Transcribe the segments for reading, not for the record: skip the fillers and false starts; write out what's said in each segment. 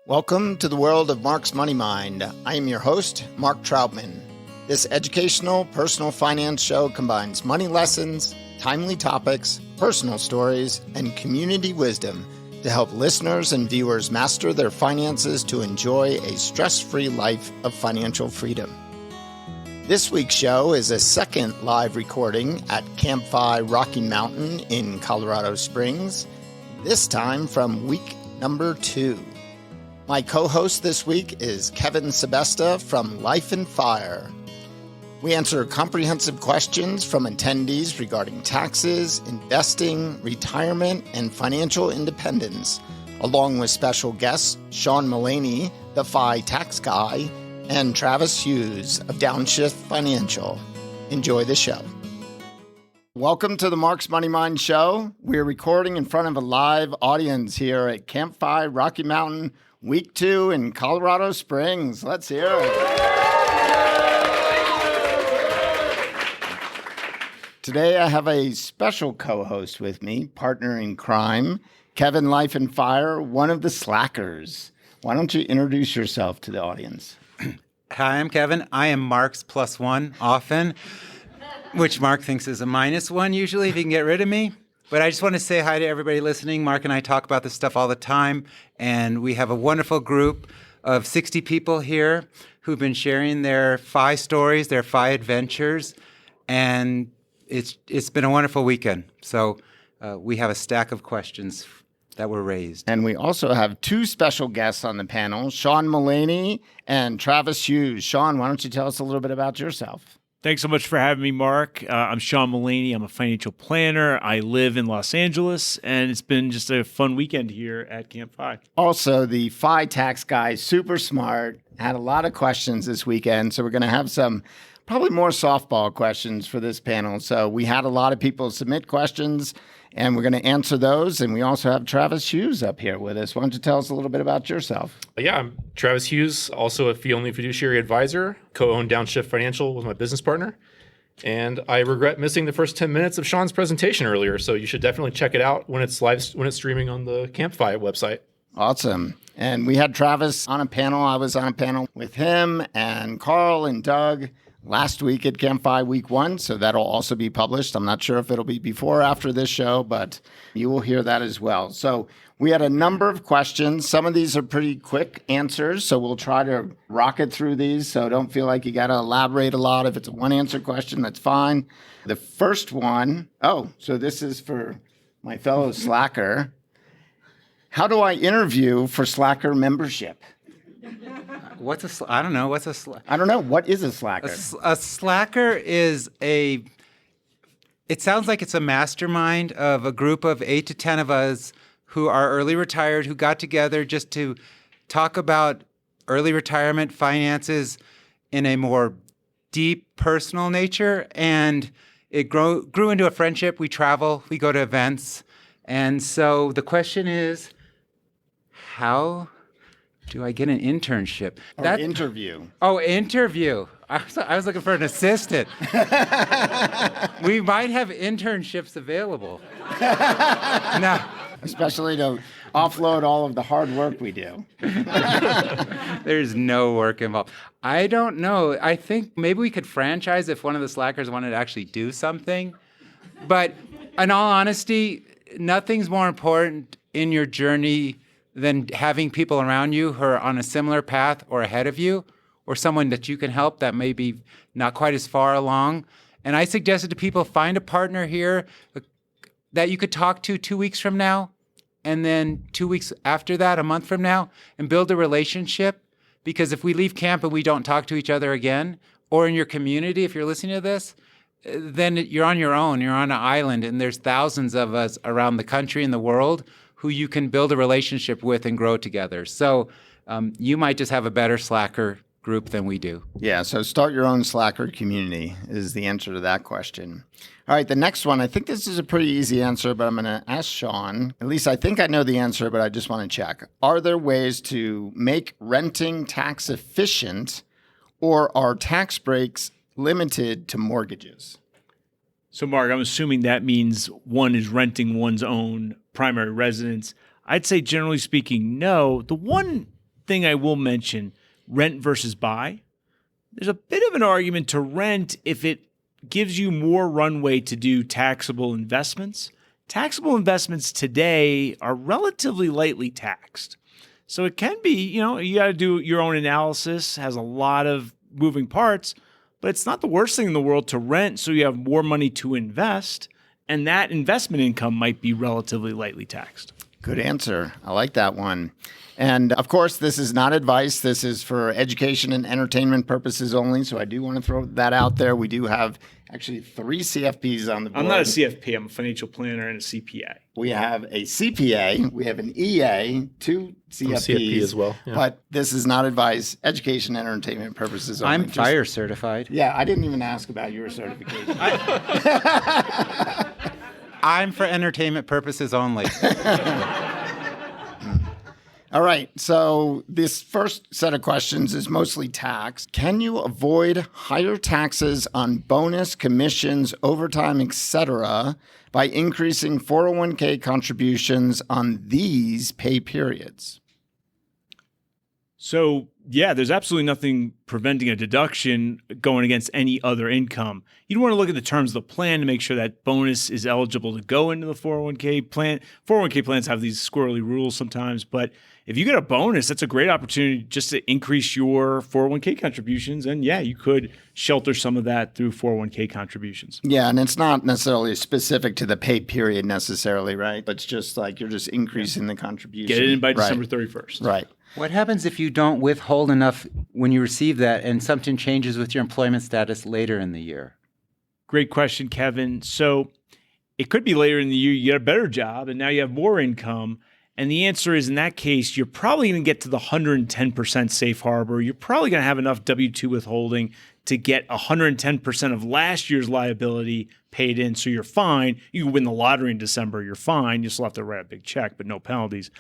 Welcome to the world of Mark's Money Mind. I am your host, Mark Trautman. This educational personal finance show combines money lessons, timely topics, personal stories, and community wisdom to help listeners and viewers master their finances to enjoy a stress-free life of financial freedom. This week's show is a second live recording at CampFI Rocky Mountain in Colorado Springs, this time from week number 2. My co-host this week is Kevin Sebesta from Life and Fire. We answer comprehensive questions from attendees regarding taxes, investing, retirement, and financial independence, along with special guests Sean Mullaney, the FI tax guy, and Travis Hughes of Downshift Financial. Enjoy the show. Welcome to the Mark's Money Mind show. We're recording in front of a live audience here at CampFI Rocky Mountain, Week 2 in Colorado Springs. Let's hear it. Today I have a special co-host with me, partner in crime, Kevin Life and Fire, one of the slackers. Why don't you introduce yourself to the audience? Hi, I'm Kevin. I am Mark's +1 often, which Mark thinks is a -1 usually if he can get rid of me. But I just want to say hi to everybody listening. Mark and I talk about this stuff all the time, and we have a wonderful group of 60 people here who've been sharing their FI stories, their FI adventures, and it's been a wonderful weekend. So we have a stack of questions that were raised. And we also have 2 special guests on the panel, Sean Mullaney and Travis Hughes. Sean, why don't you tell us a little bit about yourself? Thanks so much for having me, Mark. I'm Sean Mullaney. I'm a financial planner. I live in Los Angeles, and it's been just a fun weekend here at CampFI. Also, the FI tax guy, super smart, had a lot of questions this weekend, so we're going to have some probably more softball questions for this panel. So we had a lot of people submit questions, and we're going to answer those. And we also have Travis Hughes up here with us. Why don't you tell us a little bit about yourself? Yeah, I'm Travis Hughes, also a fee-only fiduciary advisor, co-own Downshift Financial with my business partner. And I regret missing the first 10 minutes of Sean's presentation earlier, so you should definitely check it out when it's streaming on the CampFI website. Awesome. And we had Travis on a panel. I was on a panel with him and Carl and Doug last week at CampFI Week 1, so that'll also be published. I'm not sure if it'll be before or after this show, but you will hear that as well. So we had a number of questions. Some of these are pretty quick answers, so we'll try to rocket through these, so don't feel like you got to elaborate a lot. If it's a one-answer question, that's fine. The first one, so this is for my fellow slacker. How do I interview for slacker membership? I don't know. I don't know. What is a slacker? A slacker is it sounds like it's a mastermind of a group of 8 to 10 of us who are early retired, who got together just to talk about early retirement finances in a more deep personal nature. And it grew into a friendship. We travel, we go to events. And so the question is, how do I get an internship? Interview. Oh, interview. I was looking for an assistant. We might have internships available. No. Especially to offload all of the hard work we do. There's no work involved. I don't know. I think maybe we could franchise if one of the slackers wanted to actually do something. But in all honesty, nothing's more important in your journey than having people around you who are on a similar path or ahead of you, or someone that you can help that may be not quite as far along. And I suggested to people, find a partner here that you could talk to 2 weeks from now, and then 2 weeks after that, a month from now, and build a relationship. Because if we leave camp and we don't talk to each other again, or in your community, if you're listening to this, then you're on your own. You're on an island, and there's thousands of us around the country and the world who you can build a relationship with and grow together. So you might just have a better slacker group than we do. Yeah, so start your own slacker community is the answer to that question. All right, the next one, I think this is a pretty easy answer, but I'm going to ask Sean. At least I think I know the answer, but I just want to check. Are there ways to make renting tax efficient, or are tax breaks limited to mortgages? So, Mark, I'm assuming that means one is renting one's own primary residence. I'd say, generally speaking, no. The one thing I will mention, rent versus buy. There's a bit of an argument to rent if it gives you more runway to do taxable investments. Taxable investments today are relatively lightly taxed. So it can be, you got to do your own analysis, has a lot of moving parts, but it's not the worst thing in the world to rent so you have more money to invest, and that investment income might be relatively lightly taxed. Good answer. I like that one. And of course, this is not advice. This is for education and entertainment purposes only. So I do want to throw that out there. We do have actually 3 CFPs on the board. I'm not a CFP. I'm a financial planner and a CPA. We have a CPA. We have an EA, 2 CFPs. I'm CFP as well. Yeah. But this is not advice, education and entertainment purposes only. I'm fire certified. Yeah, I didn't even ask about your certification. I'm for entertainment purposes only. All right, so this first set of questions is mostly tax. Can you avoid higher taxes on bonus, commissions, overtime, etc., by increasing 401k contributions on these pay periods? So, yeah, there's absolutely nothing preventing a deduction going against any other income. You'd want to look at the terms of the plan to make sure that bonus is eligible to go into the 401k plan. 401k plans have these squirrely rules sometimes, but if you get a bonus, that's a great opportunity just to increase your 401k contributions. And yeah, you could shelter some of that through 401k contributions. Yeah, and it's not necessarily specific to the pay period necessarily, right? But it's just like you're just increasing the contribution. Get it in by Right. December 31st. Right. What happens if you don't withhold enough when you receive that and something changes with your employment status later in the year? Great question, Kevin. So it could be later in the year you get a better job and now you have more income. And the answer is, in that case, you're probably going to get to the 110% safe harbor. You're probably going to have enough W-2 withholding to get 110% of last year's liability paid in. So you're fine. You win the lottery in December, you're fine. You still have to write a big check, but no penalties.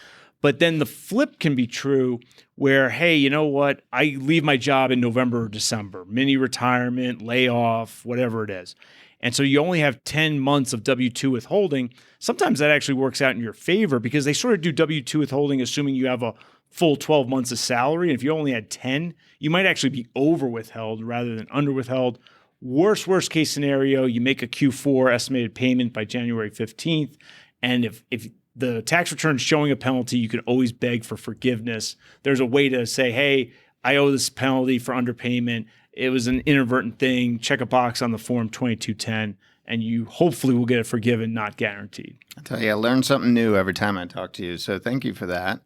But then the flip can be true where, hey, you know what? I leave my job in November or December, mini retirement, layoff, whatever it is. And so you only have 10 months of W-2 withholding. Sometimes that actually works out in your favor because they sort of do W-2 withholding assuming you have a full 12 months of salary. And if you only had 10, you might actually be over withheld rather than under withheld. Worst case scenario, you make a Q4 estimated payment by January 15th. And if the tax return is showing a penalty, you can always beg for forgiveness. There's a way to say, hey, I owe this penalty for underpayment. It was an inadvertent thing. Check a box on the form 2210, and you hopefully will get it forgiven, not guaranteed. I tell you, I learn something new every time I talk to you, so thank you for that.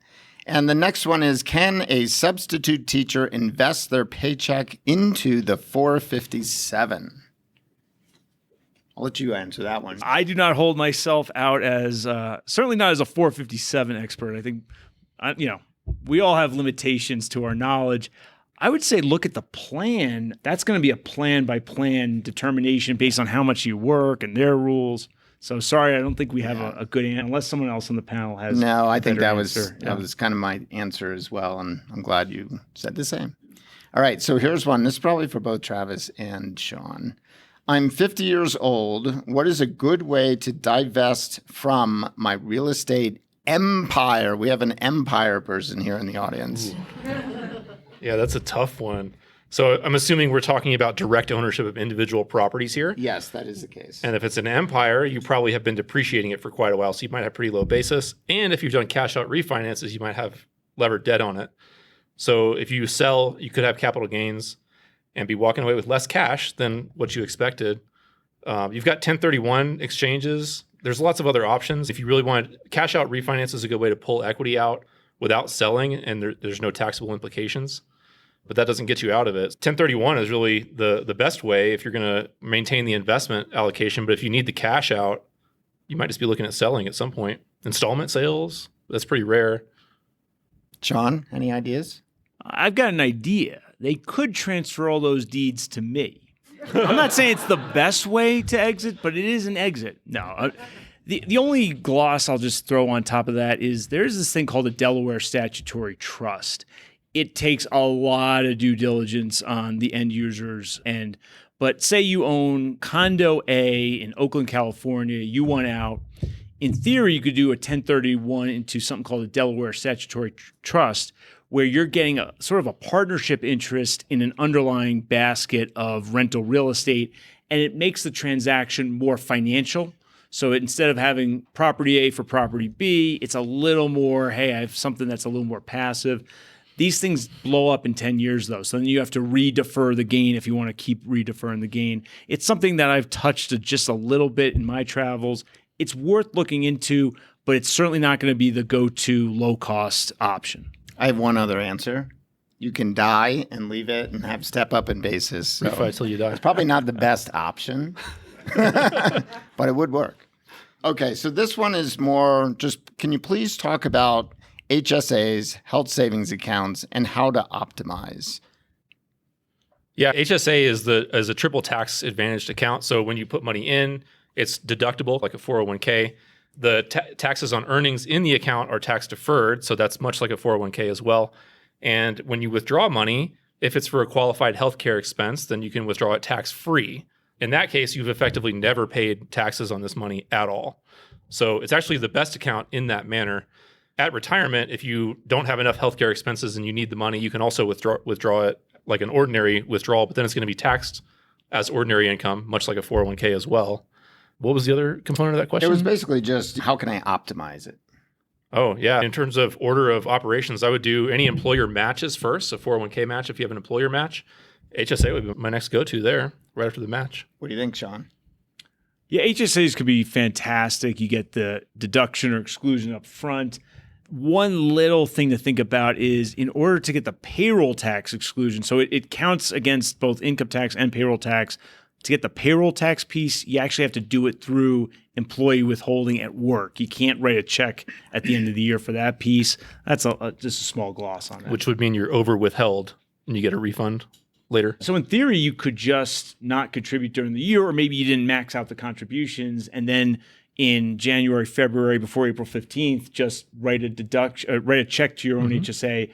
And the next one is, can a substitute teacher invest their paycheck into the 457? I'll let you answer that one. I do not hold myself out as, certainly not as a 457 expert. I think, we all have limitations to our knowledge. I would say look at the plan. That's going to be a plan-by-plan determination based on how much you work and their rules. So sorry, I don't think we have a good answer, unless someone else on the panel has. No, I think that answer. was kind of my answer as well, and I'm glad you said the same. All right, so here's one. This is probably for both Travis and Sean. I'm 50 years old. What is a good way to divest from my real estate empire? We have an empire person here in the audience. Yeah, that's a tough one. So I'm assuming we're talking about direct ownership of individual properties here. Yes, that is the case. And if it's an empire, you probably have been depreciating it for quite a while, so you might have pretty low basis. And if you've done cash out refinances, you might have levered debt on it. So if you sell, you could have capital gains and be walking away with less cash than what you expected. You've got 1031 exchanges. There's lots of other options. If you really want, cash out refinance is a good way to pull equity out without selling, and there's no taxable implications. But that doesn't get you out of it. 1031 is really the best way if you're going to maintain the investment allocation. But if you need the cash out, you might just be looking at selling at some point. Installment sales, that's pretty rare. Sean, any ideas? I've got an idea. They could transfer all those deeds to me. I'm not saying it's the best way to exit, but it is an exit. No. The only gloss I'll just throw on top of that is there's this thing called a Delaware Statutory Trust. It takes a lot of due diligence on the end user's end. But say you own condo A in Oakland, California, you want out. In theory, you could do a 1031 into something called a Delaware statutory trust, where you're getting a sort of a partnership interest in an underlying basket of rental real estate, and it makes the transaction more financial. So instead of having property A for property B, it's a little more, hey, I have something that's a little more passive. These things blow up in 10 years, though. So then you have to re-defer the gain if you want to keep re-deferring the gain. It's something that I've touched just a little bit in my travels. It's worth looking into, but it's certainly not going to be the go-to low-cost option. I have one other answer. You can die and leave it and have step up in basis. So Refi till you die. it's probably not the best option, but it would work. Okay, so this one is more just, can you please talk about HSAs, health savings accounts, and how to optimize? Yeah, HSA is a triple tax advantaged account. So when you put money in, it's deductible like a 401k. The taxes on earnings in the account are tax deferred. So that's much like a 401k as well. And when you withdraw money, if it's for a qualified healthcare expense, then you can withdraw it tax free. In that case, you've effectively never paid taxes on this money at all. So it's actually the best account in that manner. At retirement, if you don't have enough healthcare expenses and you need the money, you can also withdraw it like an ordinary withdrawal, but then it's going to be taxed as ordinary income, much like a 401k as well. What was the other component of that question? It was basically just, how can I optimize it? Oh, yeah. In terms of order of operations, I would do any employer matches first. So 401k match, if you have an employer match. HSA would be my next go-to there, right after the match. What do you think, Sean? Yeah, HSAs could be fantastic. You get the deduction or exclusion up front. One little thing to think about is in order to get the payroll tax exclusion, so it counts against both income tax and payroll tax. To get the payroll tax piece, you actually have to do it through employee withholding at work. You can't write a check at the end of the year for that piece. That's just a small gloss on it. Which would mean you're over withheld and you get a refund later. So in theory, you could just not contribute during the year, or maybe you didn't max out the contributions, and then in January, February, before April 15th, just write a check to your own HSA,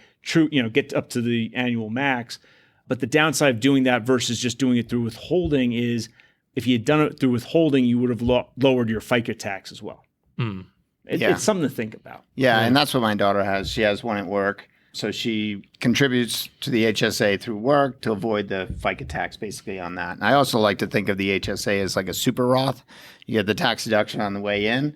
get up to the annual max. But the downside of doing that versus just doing it through withholding is if you had done it through withholding, you would have lowered your FICA tax as well. It's something to think about. Yeah, and that's what my daughter has. She has one at work. So she contributes to the HSA through work to avoid the FICA tax basically on that. And I also like to think of the HSA as like a super Roth. You get the tax deduction on the way in,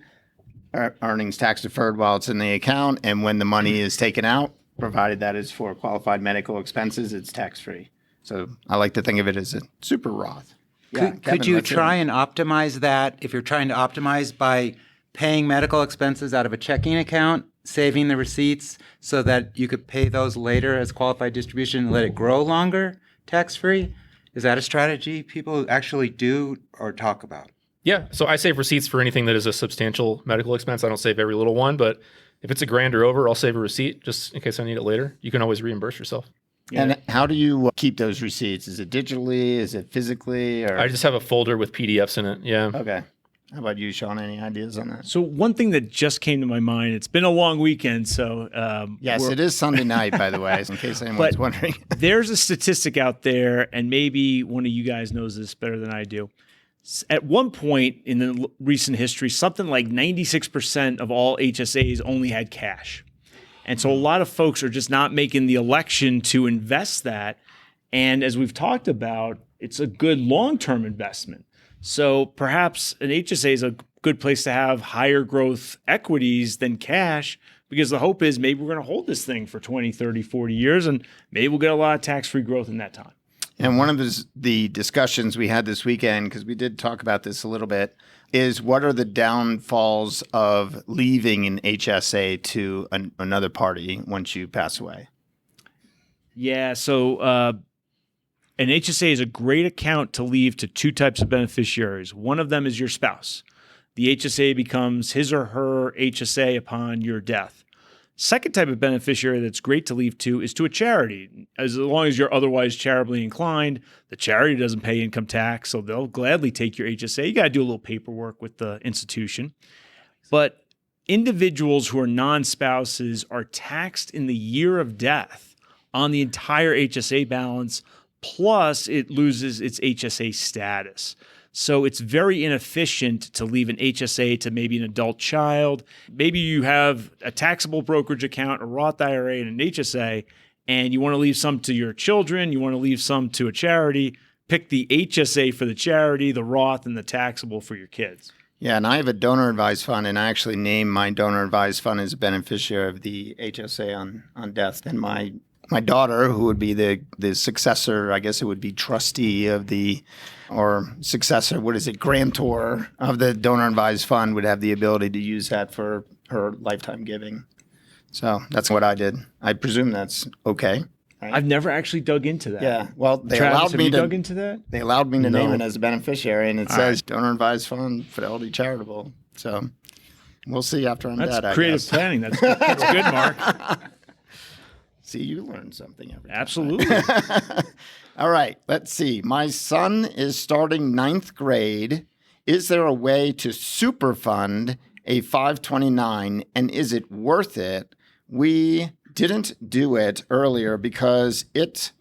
earnings tax deferred while it's in the account, and when the money is taken out, provided that is for qualified medical expenses, it's tax-free. So I like to think of it as a super Roth. Yeah, Could you try and optimize that if you're trying to optimize by paying medical expenses out of a checking account, saving the receipts so that you could pay those later as qualified distribution and let it grow longer tax-free? Is that a strategy people actually do or talk about? Yeah. So I save receipts for anything that is a substantial medical expense. I don't save every little one, but if it's a grand or over, I'll save a receipt just in case I need it later. You can always reimburse yourself. Yeah. And how do you keep those receipts? Is it digitally? Is it physically? Or? I just have a folder with PDFs in it. Yeah. Okay. How about you, Sean? Any ideas on that? So one thing that just came to my mind, it's been a long weekend, so... yes, it is Sunday night, by the way, in case anyone's wondering. There's a statistic out there, and maybe one of you guys knows this better than I do. At one point in the recent history, something like 96% of all HSAs only had cash. And so a lot of folks are just not making the election to invest that. And as we've talked about, it's a good long-term investment. So perhaps an HSA is a good place to have higher growth equities than cash, because the hope is maybe we're going to hold this thing for 20, 30, 40 years, and maybe we'll get a lot of tax-free growth in that time. And one of the discussions we had this weekend, because we did talk about this a little bit, is what are the downfalls of leaving an HSA to another party once you pass away? Yeah, so an HSA is a great account to leave to two types of beneficiaries. One of them is your spouse. The HSA becomes his or her HSA upon your death. Second type of beneficiary that's great to leave to is to a charity. As long as you're otherwise charitably inclined, the charity doesn't pay income tax, so they'll gladly take your HSA. You got to do a little paperwork with the institution. But individuals who are non-spouses are taxed in the year of death on the entire HSA balance, plus it loses its HSA status. So it's very inefficient to leave an HSA to maybe an adult child. Maybe you have a taxable brokerage account, a Roth IRA, and an HSA, and you want to leave some to your children, you want to leave some to a charity. Pick the HSA for the charity, the Roth, and the taxable for your kids. Yeah, and I have a donor advised fund, and I actually name my donor advised fund as a beneficiary of the HSA on death. And my daughter, who would be the successor, I guess it would be trustee of or successor, grantor of the donor advised fund, would have the ability to use that for her lifetime giving. So that's what I did. I presume that's okay. Right? I've never actually dug into that. Yeah, well, Travis, have you dug into that? They allowed me to name it as a beneficiary, and it says donor advised fund, Fidelity Charitable. So we'll see after I'm dead. That's creative planning. That's good, Mark. See, you learn something every time. Absolutely. All right, let's see. My son is starting 9th grade. Is there a way to superfund a 529, and is it worth it? We didn't do it earlier because it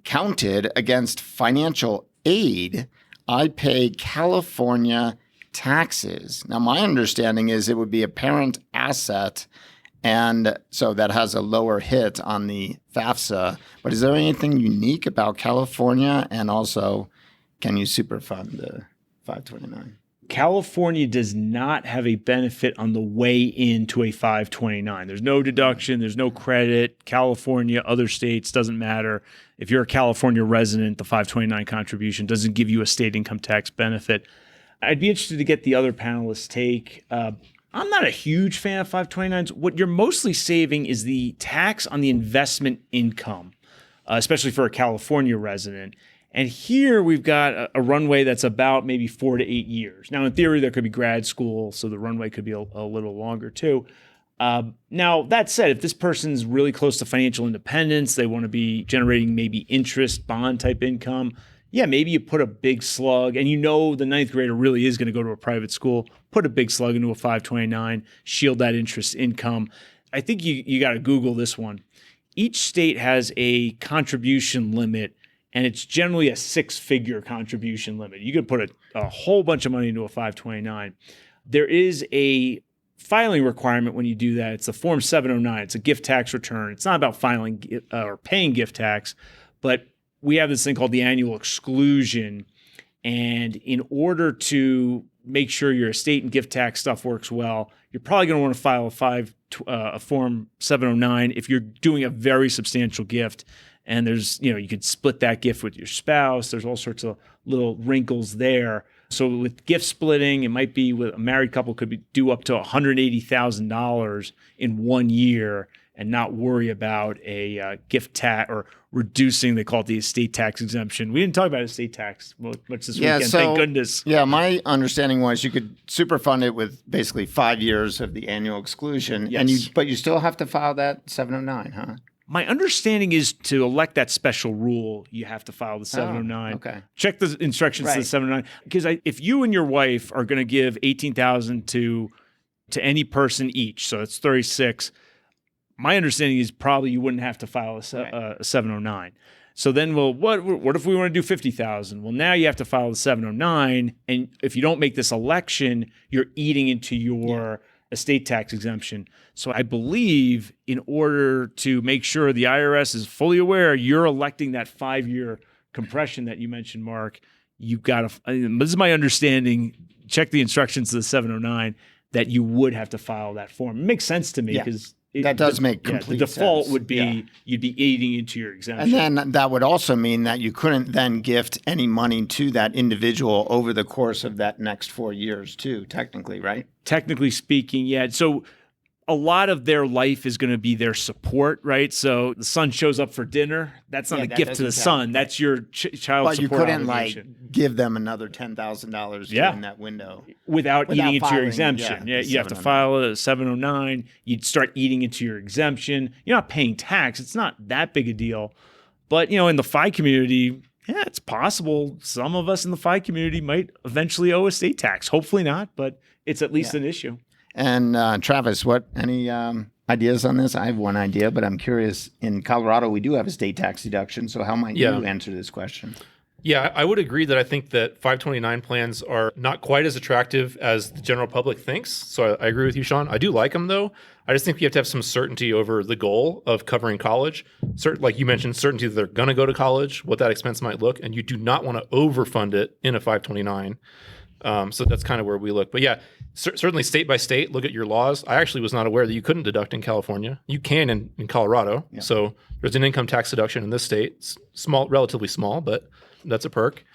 counted against financial aid. I pay California taxes. Now, my understanding is it would be a parent asset, and so that has a lower hit on the FAFSA. But is there anything unique about California? And also, can you superfund the 529? California does not have a benefit on the way into a 529. There's no deduction. There's no credit. California, other states, doesn't matter. If you're a California resident, the 529 contribution doesn't give you a state income tax benefit. I'd be interested to get the other panelists' take. I'm not a huge fan of 529s. What you're mostly saving is the tax on the investment income, especially for a California resident. And here we've got a runway that's about maybe 4 to 8 years. Now, in theory, there could be grad school, so the runway could be a little longer too. Now, that said, if this person's really close to financial independence, they want to be generating maybe interest, bond type income, yeah, maybe you put a big slug, and you know the 9th grader really is going to go to a private school, put a big slug into a 529, shield that interest income. I think you got to Google this one. Each state has a contribution limit, and it's generally a 6-figure contribution limit. You could put a whole bunch of money into a 529. There is a filing requirement when you do that. It's a Form 709. It's a gift tax return. It's not about filing or paying gift tax, but we have this thing called the annual exclusion. And in order to make sure your estate and gift tax stuff works well, you're probably going to want to file a Form 709 if you're doing a very substantial gift. And there's, you could split that gift with your spouse. There's all sorts of little wrinkles there. So with gift splitting, it might be with a married couple could be due up to $180,000 in 1 year and not worry about a gift tax or reducing, they call it the estate tax exemption. We didn't talk about estate tax much this weekend, thank goodness. Yeah, my understanding was you could superfund it with basically 5 years of the annual exclusion, yes. But you still have to file that 709, huh? My understanding is to elect that special rule, you have to file the 709. Okay. Check the instructions to the 709. Because if you and your wife are going to give $18,000 to any person each, so it's 36, my understanding is probably you wouldn't have to file a 709. So then, what if we want to do $50,000? Well, now you have to file the 709, and if you don't make this election, you're eating into your estate tax exemption. So I believe in order to make sure the IRS is fully aware you're electing that 5-year compression that you mentioned, Mark, you've got to, this is my understanding, check the instructions to the 709, that you would have to file that form. It makes sense to me because that does make complete sense. The default would be you'd be eating into your exemption. And then that would also mean that you couldn't then gift any money to that individual over the course of that next 4 years too, technically, right? Technically speaking, yeah. So a lot of their life is going to be their support, right? So the son shows up for dinner. That's not a gift to the son. That's your child support you couldn't obligation. Give them another $10,000 during that window. Without eating into your exemption. Yeah, you have to file a 709. You'd start eating into your exemption. You're not paying tax. It's not that big a deal. But, in the FI community, it's possible some of us in the FI community might eventually owe estate tax. Hopefully not, but it's at least an issue. And Travis, any ideas on this? I have one idea, but I'm curious. In Colorado, we do have a state tax deduction. So how might you answer this question? Yeah, I would agree that I think that 529 plans are not quite as attractive as the general public thinks. So I agree with you, Sean. I do like them, though. I just think you have to have some certainty over the goal of covering college. Like you mentioned, certainty that they're going to go to college, what that expense might look, and you do not want to overfund it in a 529. So that's kind of where we look. But yeah, certainly state by state, look at your laws. I actually was not aware that you couldn't deduct in California. You can in Colorado. Yeah. So there's an income tax deduction in this state. It's small, relatively small, but that's a perk.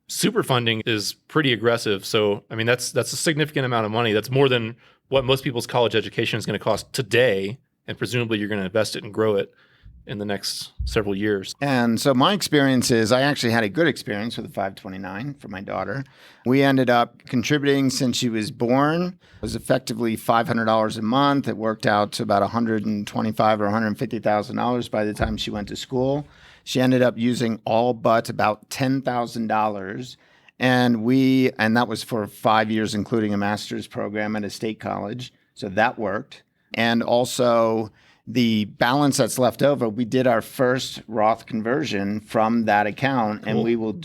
Super funding is pretty aggressive. So, I mean, that's a significant amount of money. That's more than what most people's college education is going to cost today. And presumably you're going to invest it and grow it in the next several years. And so my experience is I actually had a good experience with the 529 for my daughter. We ended up contributing since she was born. It was effectively $500 a month. It worked out to about $125,000 or $150,000 by the time she went to school. She ended up using all but about $10,000. And that was for 5 years, including a master's program at a state college. So that worked. And also the balance that's left over, we did our first Roth conversion from that account, and we will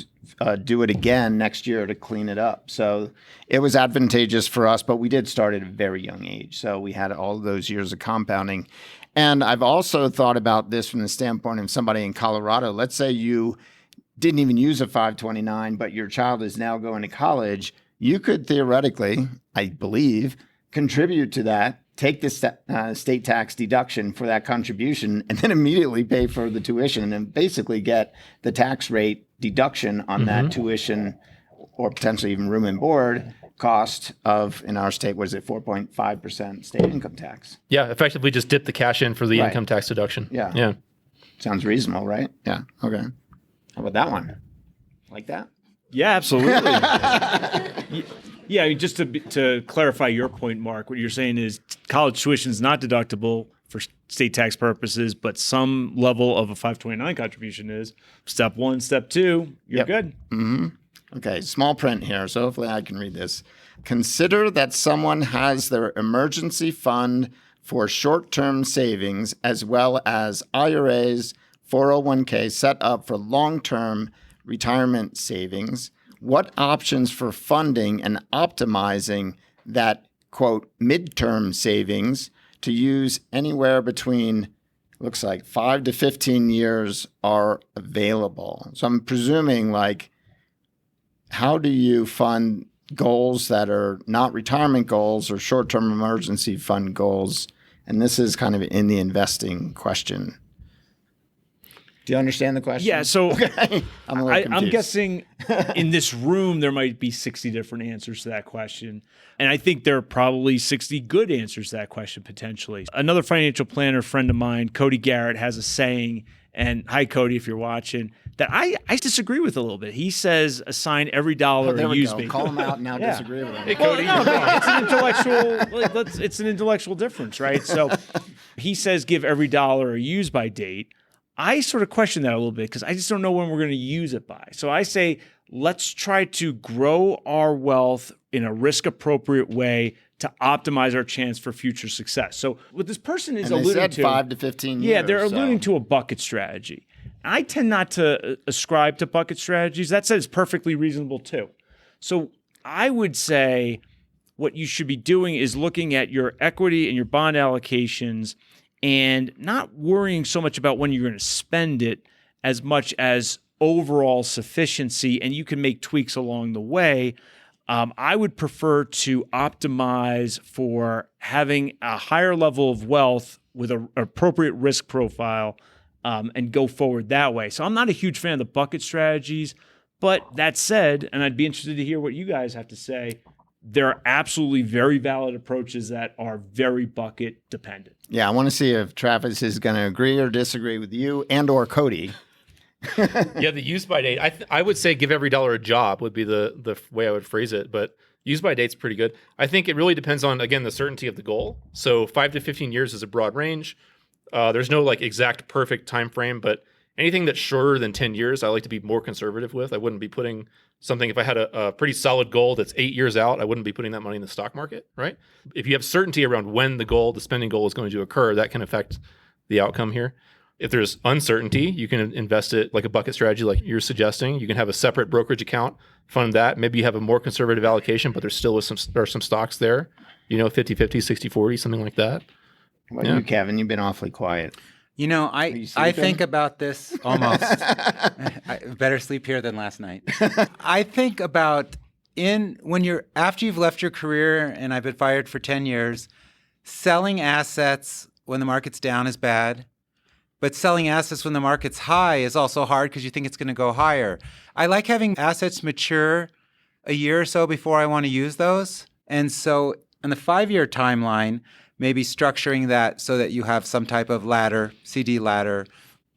do it again next year to clean it up. So it was advantageous for us, but we did start at a very young age. So we had all those years of compounding. And I've also thought about this from the standpoint of somebody in Colorado. Let's say you didn't even use a 529, but your child is now going to college. You could theoretically, I believe, contribute to that, take the state tax deduction for that contribution, and then immediately pay for the tuition and basically get the tax rate deduction on that tuition, or potentially even room and board cost of, in our state, was it 4.5% state income tax? Yeah, effectively just dip the cash in for the income tax deduction. Yeah. Sounds reasonable, right? Yeah. Okay. How about that one? Like that? Yeah, absolutely. Yeah, I mean, just to clarify your point, Mark, what you're saying is college tuition is not deductible for state tax purposes, but some level of a 529 contribution is. Step one, step two, you're good. Mm-hmm. Okay, small print here, so hopefully I can read this. Consider that someone has their emergency fund for short-term savings as well as IRAs, 401k set up for long-term retirement savings. What options for funding and optimizing that, quote, midterm savings to use anywhere between, looks like 5 to 15 years are available? So I'm presuming, like, how do you fund goals that are not retirement goals or short-term emergency fund goals? And this is kind of in the investing question. Do you understand the question? Yeah, so okay. I'm guessing in this room there might be 60 different answers to that question. And I think there are probably 60 good answers to that question potentially. Another financial planner friend of mine, Cody Garrett, has a saying, and hi, Cody, if you're watching, that I disagree with a little bit. He says assign every dollar there a we use go. base. Call him out and now disagree with him. Hey, Cody. Well, no, it's an intellectual difference, right? So he says give every dollar a use by date. I sort of question that a little bit because I just don't know when we're going to use it by. So I say, let's try to grow our wealth in a risk-appropriate way to optimize our chance for future success. So what this person is alluding said to— 5 to 15 years. Yeah, they're alluding to a bucket strategy. I tend not to ascribe to bucket strategies. That said, it's perfectly reasonable too. So I would say what you should be doing is looking at your equity and your bond allocations and not worrying so much about when you're going to spend it as much as overall sufficiency, and you can make tweaks along the way. I would prefer to optimize for having a higher level of wealth with an appropriate risk profile and go forward that way. So I'm not a huge fan of the bucket strategies, but that said, and I'd be interested to hear what you guys have to say, there are absolutely very valid approaches that are very bucket dependent. Yeah, I want to see if Travis is going to agree or disagree with you and or Cody. Yeah, the use by date. I would say give every dollar a job would be the way I would phrase it, but use by date's pretty good. I think it really depends on, again, the certainty of the goal. So 5 to 15 years is a broad range. There's no like exact perfect time frame, but anything that's shorter than 10 years, I like to be more conservative with. I wouldn't be putting something, if I had a pretty solid goal that's 8 years out, I wouldn't be putting that money in the stock market, right? If you have certainty around when the spending goal is going to occur, that can affect the outcome here. If there's uncertainty, you can invest it like a bucket strategy like you're suggesting. You can have a separate brokerage account, fund that. Maybe you have a more conservative allocation, but there are some stocks there, 50-50, 60-40, something like that. What about you, Kevin? You've been awfully quiet. I think about this almost. I better sleep here than last night. I think about after you've left your career and I've been fired for 10 years, selling assets when the market's down is bad. But selling assets when the market's high is also hard because you think it's going to go higher. I like having assets mature a year or so before I want to use those. And so on the 5-year timeline, maybe structuring that so that you have some type of ladder, CD ladder,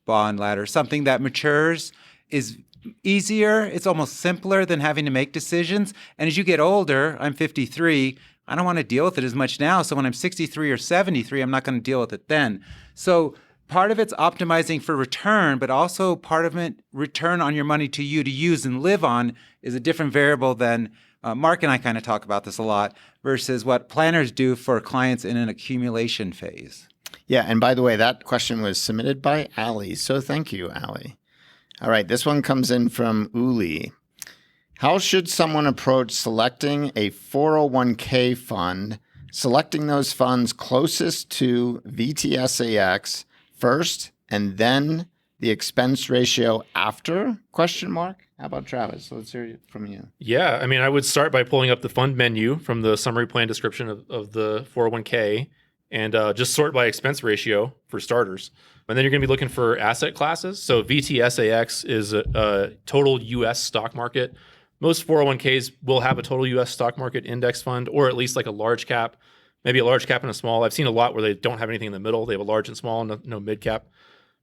bond ladder, something that matures is easier. It's almost simpler than having to make decisions. And as you get older, I'm 53, I don't want to deal with it as much now. So when I'm 63 or 73, I'm not going to deal with it then. So part of it's optimizing for return, but also part of it, return on your money to you to use and live on, is a different variable than Mark and I kind of talk about this a lot versus what planners do for clients in an accumulation phase. Yeah. And by the way, that question was submitted by Ali. So thank you, Ali. All right. This one comes in from Uli. How should someone approach selecting a 401k fund, selecting those funds closest to VTSAX first and then the expense ratio after? ? How about Travis? Let's hear it from you. Yeah, I would start by pulling up the fund menu from the summary plan description of the 401k and just sort by expense ratio for starters. And then you're going to be looking for asset classes. So VTSAX is a total U.S. stock market. Most 401ks will have a total U.S. stock market index fund, or at least like a large cap, maybe a large cap and a small. I've seen a lot where they don't have anything in the middle. They have a large and small, no mid cap.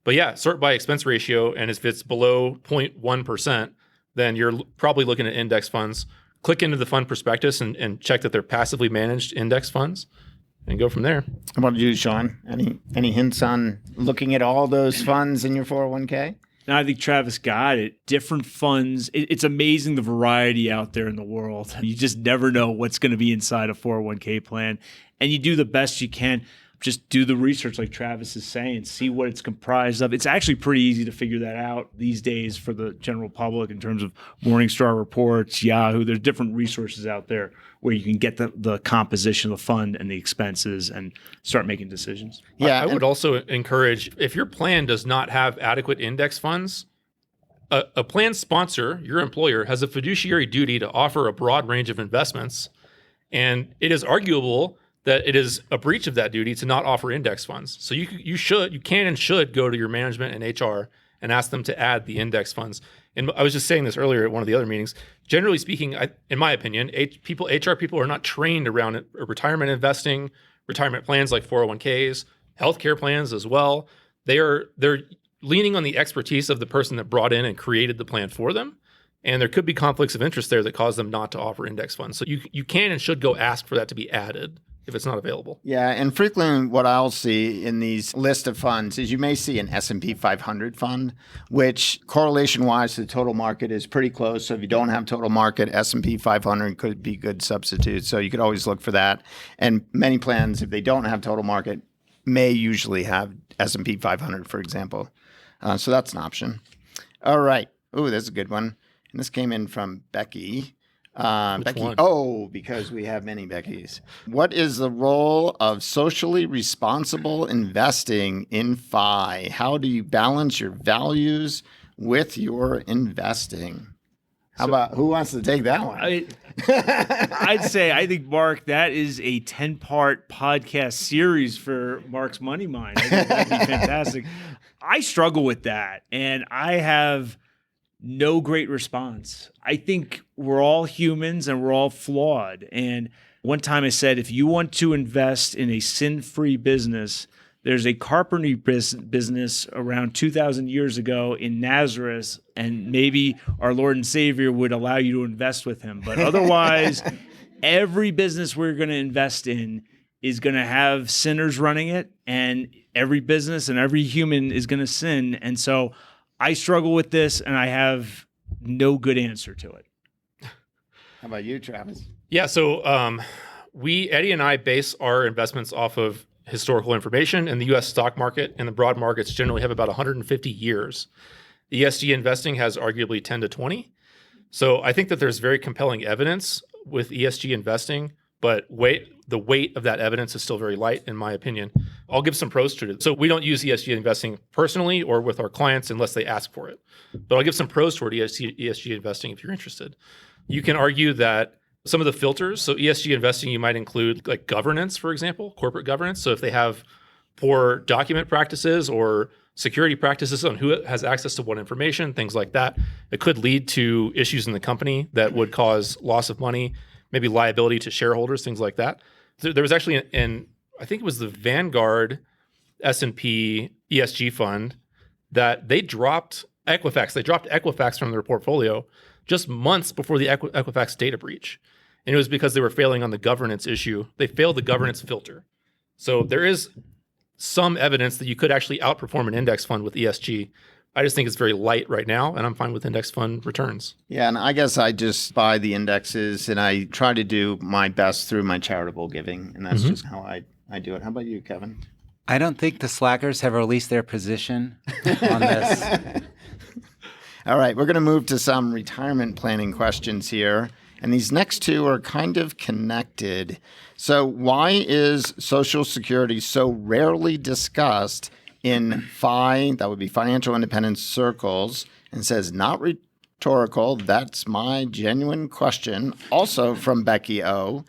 But yeah, sort by expense ratio. And if it's below 0.1%, then you're probably looking at index funds. Click into the fund prospectus and check that they're passively managed index funds and go from there. How about you, Sean? Any hints on looking at all those funds in your 401k? No, I think Travis got it. Different funds. It's amazing the variety out there in the world. You just never know what's going to be inside a 401k plan. And you do the best you can. Just do the research like Travis is saying. See what it's comprised of. It's actually pretty easy to figure that out these days for the general public in terms of Morningstar reports, Yahoo. There's different resources out there where you can get the composition of the fund and the expenses and start making decisions. Yeah, I would also encourage, if your plan does not have adequate index funds, a plan sponsor, your employer, has a fiduciary duty to offer a broad range of investments. And it is arguable that it is a breach of that duty to not offer index funds. So you can and should go to your management and HR and ask them to add the index funds. And I was just saying this earlier at one of the other meetings. Generally speaking, in my opinion, HR people are not trained around retirement investing, retirement plans like 401ks, healthcare plans as well. They're leaning on the expertise of the person that brought in and created the plan for them. And there could be conflicts of interest there that cause them not to offer index funds. So you can and should go ask for that to be added if it's not available. Yeah, and frequently what I'll see in these list of funds is you may see an S&P 500 fund, which correlation-wise to the total market is pretty close. So if you don't have total market, S&P 500 could be good substitute. So you could always look for that. And many plans, if they don't have total market, may usually have S&P 500, for example. So that's an option. All right. Ooh, that's a good one. And this came in from Becky. Becky. One? Oh, because we have many Beckys. What is the role of socially responsible investing in FI? How do you balance your values with your investing? How about who wants to take that one? I'd say, I think, Mark, that is a 10-part podcast series for Mark's Money Mind. I think that'd be fantastic. I struggle with that, and I have no great response. I think we're all humans and we're all flawed. And one time I said, if you want to invest in a sin-free business, there's a carpentry business around 2,000 years ago in Nazareth, and maybe our Lord and Savior would allow you to invest with him. But otherwise, every business we're going to invest in is going to have sinners running it, and every business and every human is going to sin. And so I struggle with this, and I have no good answer to it. How about you, Travis? Yeah, so Eddie and I base our investments off of historical information, and the U.S. stock market and the broad markets generally have about 150 years. ESG investing has arguably 10 to 20. So I think that there's very compelling evidence with ESG investing, but the weight of that evidence is still very light, in my opinion. I'll give some pros to it. So we don't use ESG investing personally or with our clients unless they ask for it. But I'll give some pros toward ESG investing if you're interested. You can argue that some of the filters, so ESG investing, you might include like governance, for example, corporate governance. So if they have poor document practices or security practices on who has access to what information, things like that, it could lead to issues in the company that would cause loss of money, maybe liability to shareholders, things like that. There was actually I think it was the Vanguard S&P ESG fund that they dropped Equifax. They dropped Equifax from their portfolio just months before the Equifax data breach. And it was because they were failing on the governance issue. They failed the governance filter. So there is some evidence that you could actually outperform an index fund with ESG. I just think it's very light right now, and I'm fine with index fund returns. Yeah, and I guess I just buy the indexes, and I try to do my best through my charitable giving, and that's just how I do it. How about you, Kevin? I don't think the slackers have released their position on this. All right, we're going to move to some retirement planning questions here. And these next two are kind of connected. So why is Social Security so rarely discussed in that would be financial independence circles, and says not rhetorical, that's my genuine question, also from Becky O.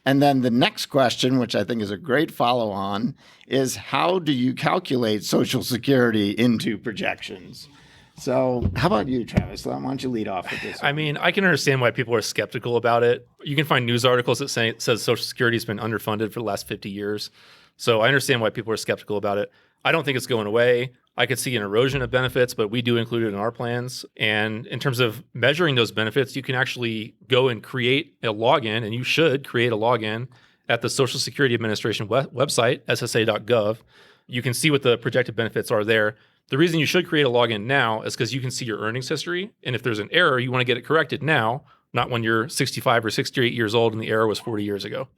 And then the next question, which I think is a great follow-on, is how do you calculate Social Security into projections? So how about you, Travis? Why don't you lead off with this one? I mean, I can understand why people are skeptical about it. You can find news articles that says Social Security has been underfunded for the last 50 years. So I understand why people are skeptical about it. I don't think it's going away. I could see an erosion of benefits, but we do include it in our plans. And in terms of measuring those benefits, you can actually go and create a login, and you should create a login at the Social Security Administration website, ssa.gov. You can see what the projected benefits are there. The reason you should create a login now is because you can see your earnings history. And if there's an error, you want to get it corrected now, not when you're 65 or 68 years old and the error was 40 years ago.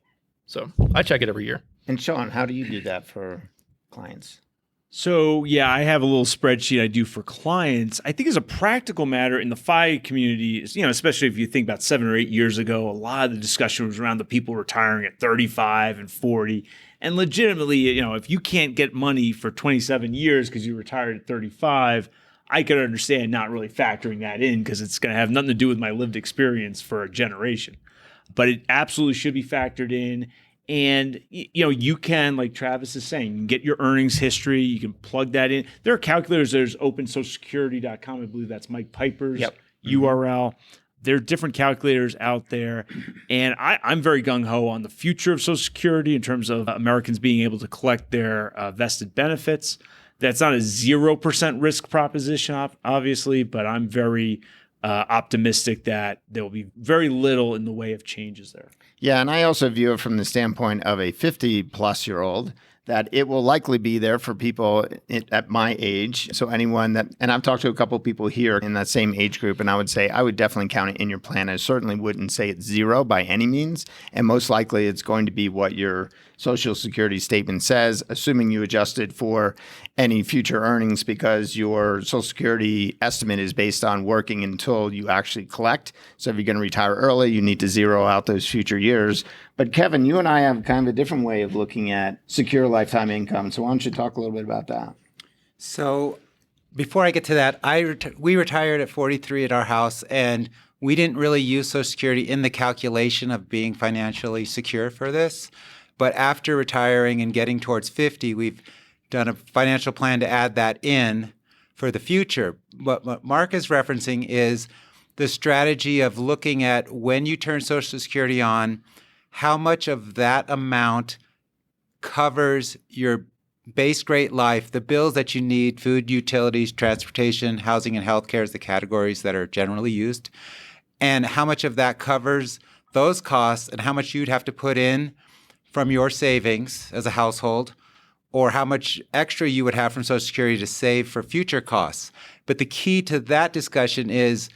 So I check it every year. And Sean, how do you do that for clients? So, yeah, I have a little spreadsheet I do for clients. I think as a practical matter in the FI community, especially if you think about 7 or 8 years ago, a lot of the discussion was around the people retiring at 35 and 40. And legitimately, if you can't get money for 27 years because you retired at 35, I could understand not really factoring that in because it's going to have nothing to do with my lived experience for a generation. But it absolutely should be factored in. And, you can, like Travis is saying, you can get your earnings history. You can plug that in. There are calculators. There's opensocialsecurity.com. I believe that's Mike Piper's URL. There are different calculators out there. And I'm very gung-ho on the future of Social Security in terms of Americans being able to collect their vested benefits. That's not a 0% risk proposition, obviously, but I'm very optimistic that there will be very little in the way of changes there. Yeah, and I also view it from the standpoint of a 50-plus-year-old, that it will likely be there for people at my age. So anyone and I've talked to a couple of people here in that same age group, and I would say I would definitely count it in your plan. I certainly wouldn't say it's zero by any means. And most likely it's going to be what your Social Security statement says, assuming you adjusted for any future earnings because your Social Security estimate is based on working until you actually collect. So if you're going to retire early, you need to zero out those future years. But Kevin, you and I have kind of a different way of looking at secure lifetime income. So why don't you talk a little bit about that? So before I get to that, we retired at 43 at our house, and we didn't really use Social Security in the calculation of being financially secure for this. But after retiring and getting towards 50, we've done a financial plan to add that in for the future. What Mark is referencing is the strategy of looking at when you turn Social Security on, how much of that amount covers your base rate life, the bills that you need, food, utilities, transportation, housing, and healthcare is the categories that are generally used, and how much of that covers those costs and how much you'd have to put in from your savings as a household, or how much extra you would have from Social Security to save for future costs. But the key to that discussion is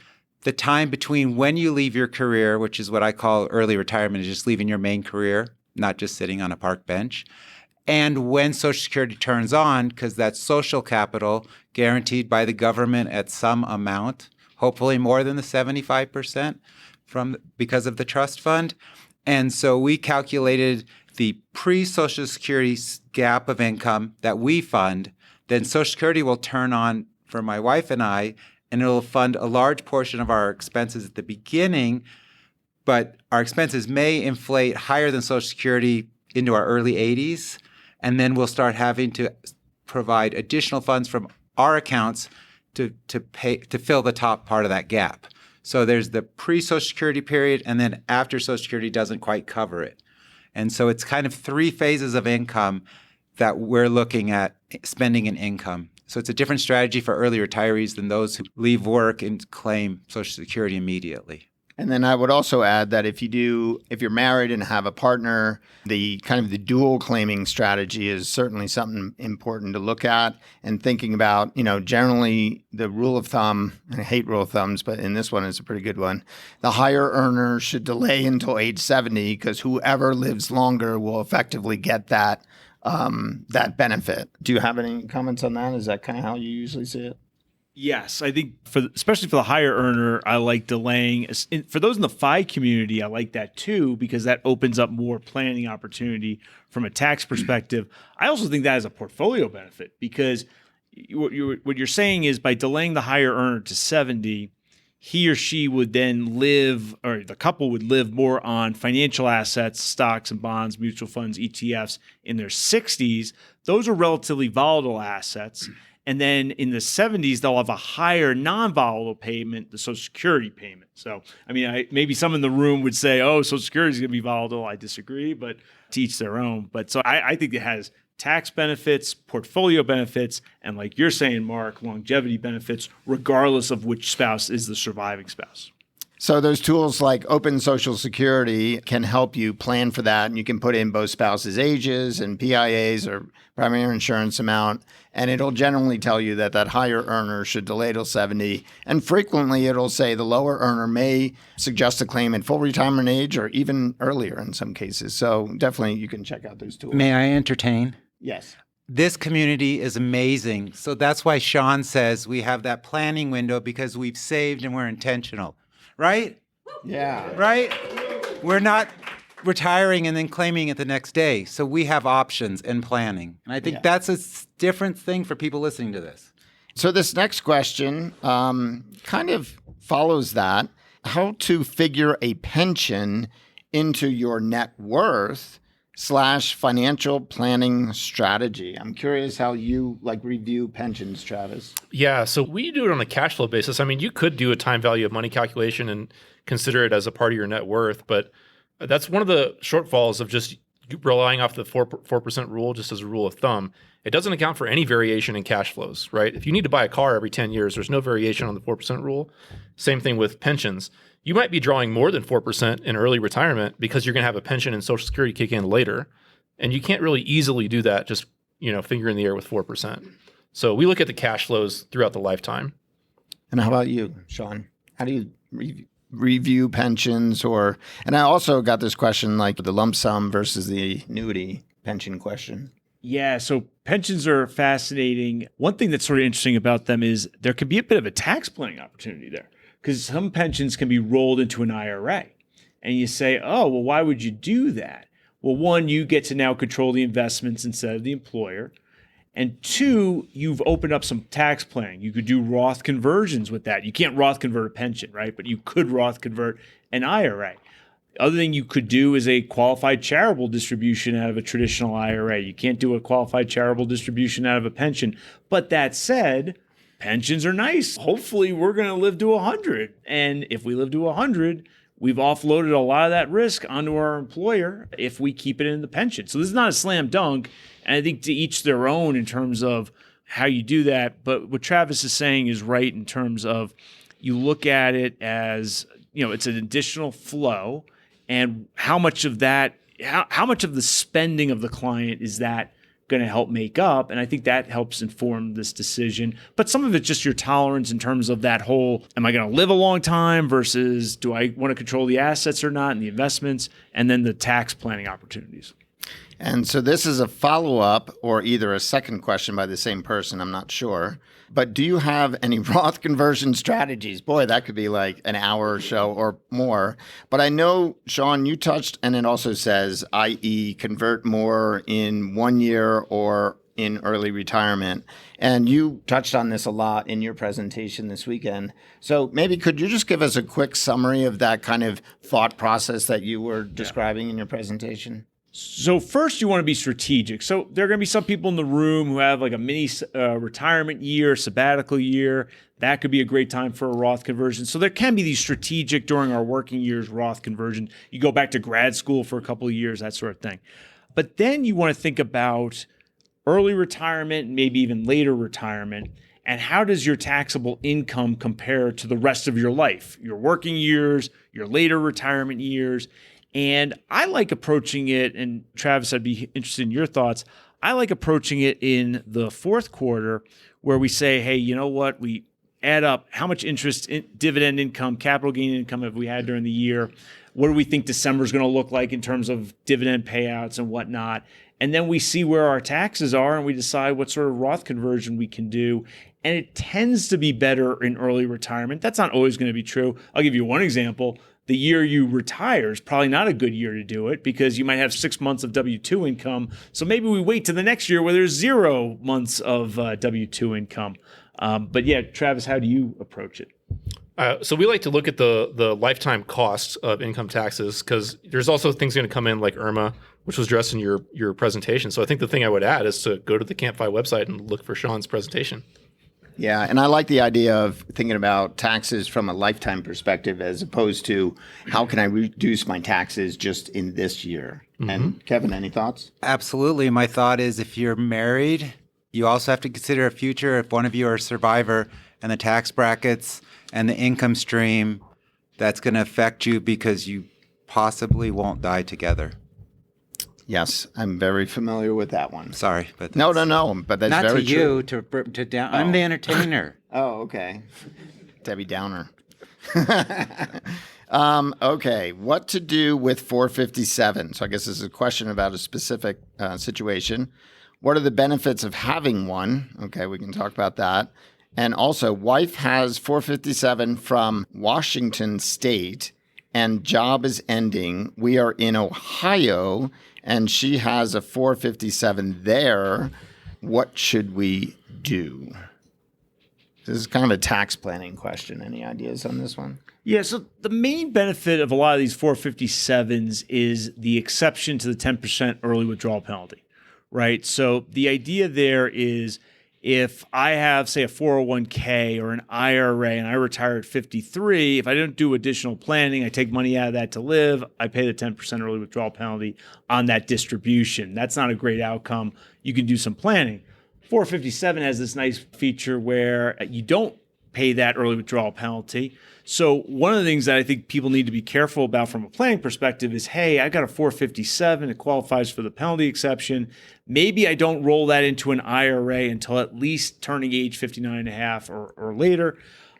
the time between when you leave your career, which is what I call early retirement, is just leaving your main career, not just sitting on a park bench, and when Social Security turns on, because that's social capital guaranteed by the government at some amount, hopefully more than the 75% because of the trust fund. And so we calculated the pre-Social Security gap of income that we fund. Then Social Security will turn on for my wife and I, and it'll fund a large portion of our expenses at the beginning, but our expenses may inflate higher than Social Security into our early 80s, and then we'll start having to provide additional funds from our accounts to fill the top part of that gap. So there's the pre-Social Security period, and then after Social Security doesn't quite cover it. And so it's kind of 3 phases of income that we're looking at spending in income. So it's a different strategy for early retirees than those who leave work and claim Social Security immediately. And then I would also add that if you're married and have a partner, the kind of the dual claiming strategy is certainly something important to look at, and thinking about, generally the rule of thumb, and I hate rule of thumbs, but in this one it's a pretty good one. The higher earner should delay until age 70 because whoever lives longer will effectively get that benefit. Do you have any comments on that? Is that kind of how you usually see it? Yes, I think especially for the higher earner, I like delaying. For those in the FI community, I like that too, because that opens up more planning opportunity from a tax perspective. I also think that is a portfolio benefit, because what you're saying is by delaying the higher earner to 70, he or she would then live, or the couple would live more on financial assets, stocks and bonds, mutual funds, ETFs in their 60s. Those are relatively volatile assets. And then in the 70s, they'll have a higher non-volatile payment, the Social Security payment. So, maybe some in the room would say, oh, Social Security is going to be volatile. I disagree, but to each their own. But so I think it has tax benefits, portfolio benefits, and like you're saying, Mark, longevity benefits, regardless of which spouse is the surviving spouse. So those tools like Open Social Security can help you plan for that, and you can put in both spouses' ages and PIAs or primary insurance amount, and it'll generally tell you that higher earner should delay till 70. And frequently it'll say the lower earner may suggest a claim at full retirement age or even earlier in some cases. So definitely you can check out those tools. May I entertain? Yes. This community is amazing. So that's why Sean says we have that planning window, because we've saved and we're intentional. Right? Yeah. Right? We're not retiring and then claiming it the next day. So we have options and planning. And I think that's a different thing for people listening to this. So this next question kind of follows that. How to figure a pension into your net worth / financial planning strategy. I'm curious how you review pensions, Travis. Yeah, so we do it on a cash flow basis. You could do a time value of money calculation and consider it as a part of your net worth, but that's one of the shortfalls of just relying off the 4% rule just as a rule of thumb. It doesn't account for any variation in cash flows, right? If you need to buy a car every 10 years, there's no variation on the 4% rule. Same thing with pensions. You might be drawing more than 4% in early retirement because you're going to have a pension and Social Security kick in later. And you can't really easily do that just, finger in the air with 4%. So we look at the cash flows throughout the lifetime. And how about you, Sean? How do you review pensions? And I also got this question, like the lump sum versus the annuity pension question. Yeah, so pensions are fascinating. One thing that's sort of interesting about them is there can be a bit of a tax planning opportunity there, because some pensions can be rolled into an IRA. And you say, oh, well, why would you do that? Well, one, you get to now control the investments instead of the employer. And two, you've opened up some tax planning. You could do Roth conversions with that. You can't Roth convert a pension, right? But you could Roth convert an IRA. The other thing you could do is a qualified charitable distribution out of a traditional IRA. You can't do a qualified charitable distribution out of a pension. But that said, pensions are nice. Hopefully, we're going to live to 100. And if we live to 100, we've offloaded a lot of that risk onto our employer if we keep it in the pension. So this is not a slam dunk. And I think to each their own in terms of how you do that. But what Travis is saying is right in terms of you look at it as, it's an additional flow. And how much of that, how much of the spending of the client is that going to help make up? And I think that helps inform this decision. But some of it's just your tolerance in terms of that whole, am I going to live a long time versus do I want to control the assets or not and the investments, and then the tax planning opportunities. And so this is a follow-up or either a second question by the same person, I'm not sure. But do you have any Roth conversion strategies? Boy, that could be like an hour show or more. But I know, Sean, you touched, and it also says, i.e. convert more in 1 year or in early retirement. And you touched on this a lot in your presentation this weekend. So maybe could you just give us a quick summary of that kind of thought process that you were describing in your presentation? So first, you want to be strategic. So there are going to be some people in the room who have like a mini retirement year, sabbatical year. That could be a great time for a Roth conversion. So there can be these strategic during our working years Roth conversion. You go back to grad school for a couple of years, that sort of thing. But then you want to think about early retirement, maybe even later retirement, and how does your taxable income compare to the rest of your life, your working years, your later retirement years. And I like approaching it, and Travis, I'd be interested in your thoughts. I like approaching it in the fourth quarter where we say, hey, you know what? We add up how much interest, dividend income, capital gain income have we had during the year? What do we think December is going to look like in terms of dividend payouts and whatnot? And then we see where our taxes are and we decide what sort of Roth conversion we can do. And it tends to be better in early retirement. That's not always going to be true. I'll give you one example. The year you retire is probably not a good year to do it because you might have 6 months of W-2 income. So maybe we wait to the next year where there's 0 months of W-2 income. But yeah, Travis, how do you approach it? So we like to look at the lifetime cost of income taxes because there's also things going to come in like IRMA, which was addressed in your presentation. So I think the thing I would add is to go to the CampFI website and look for Sean's presentation. Yeah, and I like the idea of thinking about taxes from a lifetime perspective as opposed to how can I reduce my taxes just in this year. Mm-hmm. And Kevin, any thoughts? Absolutely. My thought is if you're married, you also have to consider a future if one of you are a survivor and the tax brackets and the income stream that's going to affect you because you possibly won't die together. Yes, I'm very familiar with that one. Sorry, but no, but that's not very to true. you. To down. I'm the entertainer. Oh, okay. Debbie Downer. Okay, what to do with 457? So I guess this is a question about a specific situation. What are the benefits of having one? Okay, we can talk about that. And also, wife has 457 from Washington State, and job is ending. We are in Ohio, and she has a 457 there. What should we do? This is kind of a tax planning question. Any ideas on this one? Yeah, so the main benefit of a lot of these 457s is the exception to the 10% early withdrawal penalty, right? So the idea there is if I have, say, a 401k or an IRA and I retire at 53, if I don't do additional planning, I take money out of that to live, I pay the 10% early withdrawal penalty on that distribution. That's not a great outcome. You can do some planning. 457 has this nice feature where you don't pay that early withdrawal penalty. So one of the things that I think people need to be careful about from a planning perspective is, hey, I got a 457, it qualifies for the penalty exception. Maybe I don't roll that into an IRA until at least turning age 59 and a half or later.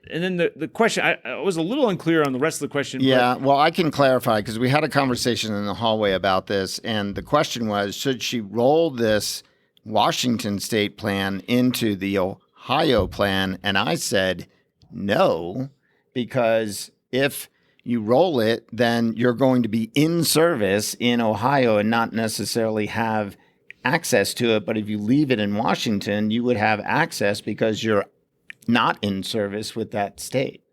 And then the question, I was a little unclear on the rest of the question. Yeah, well, I can clarify because we had a conversation in the hallway about this. And the question was, should she roll this Washington State plan into the Ohio plan? And I said, no, because if you roll it, then you're going to be in service in Ohio and not necessarily have access to it. But if you leave it in Washington, you would have access because you're not in service with that state.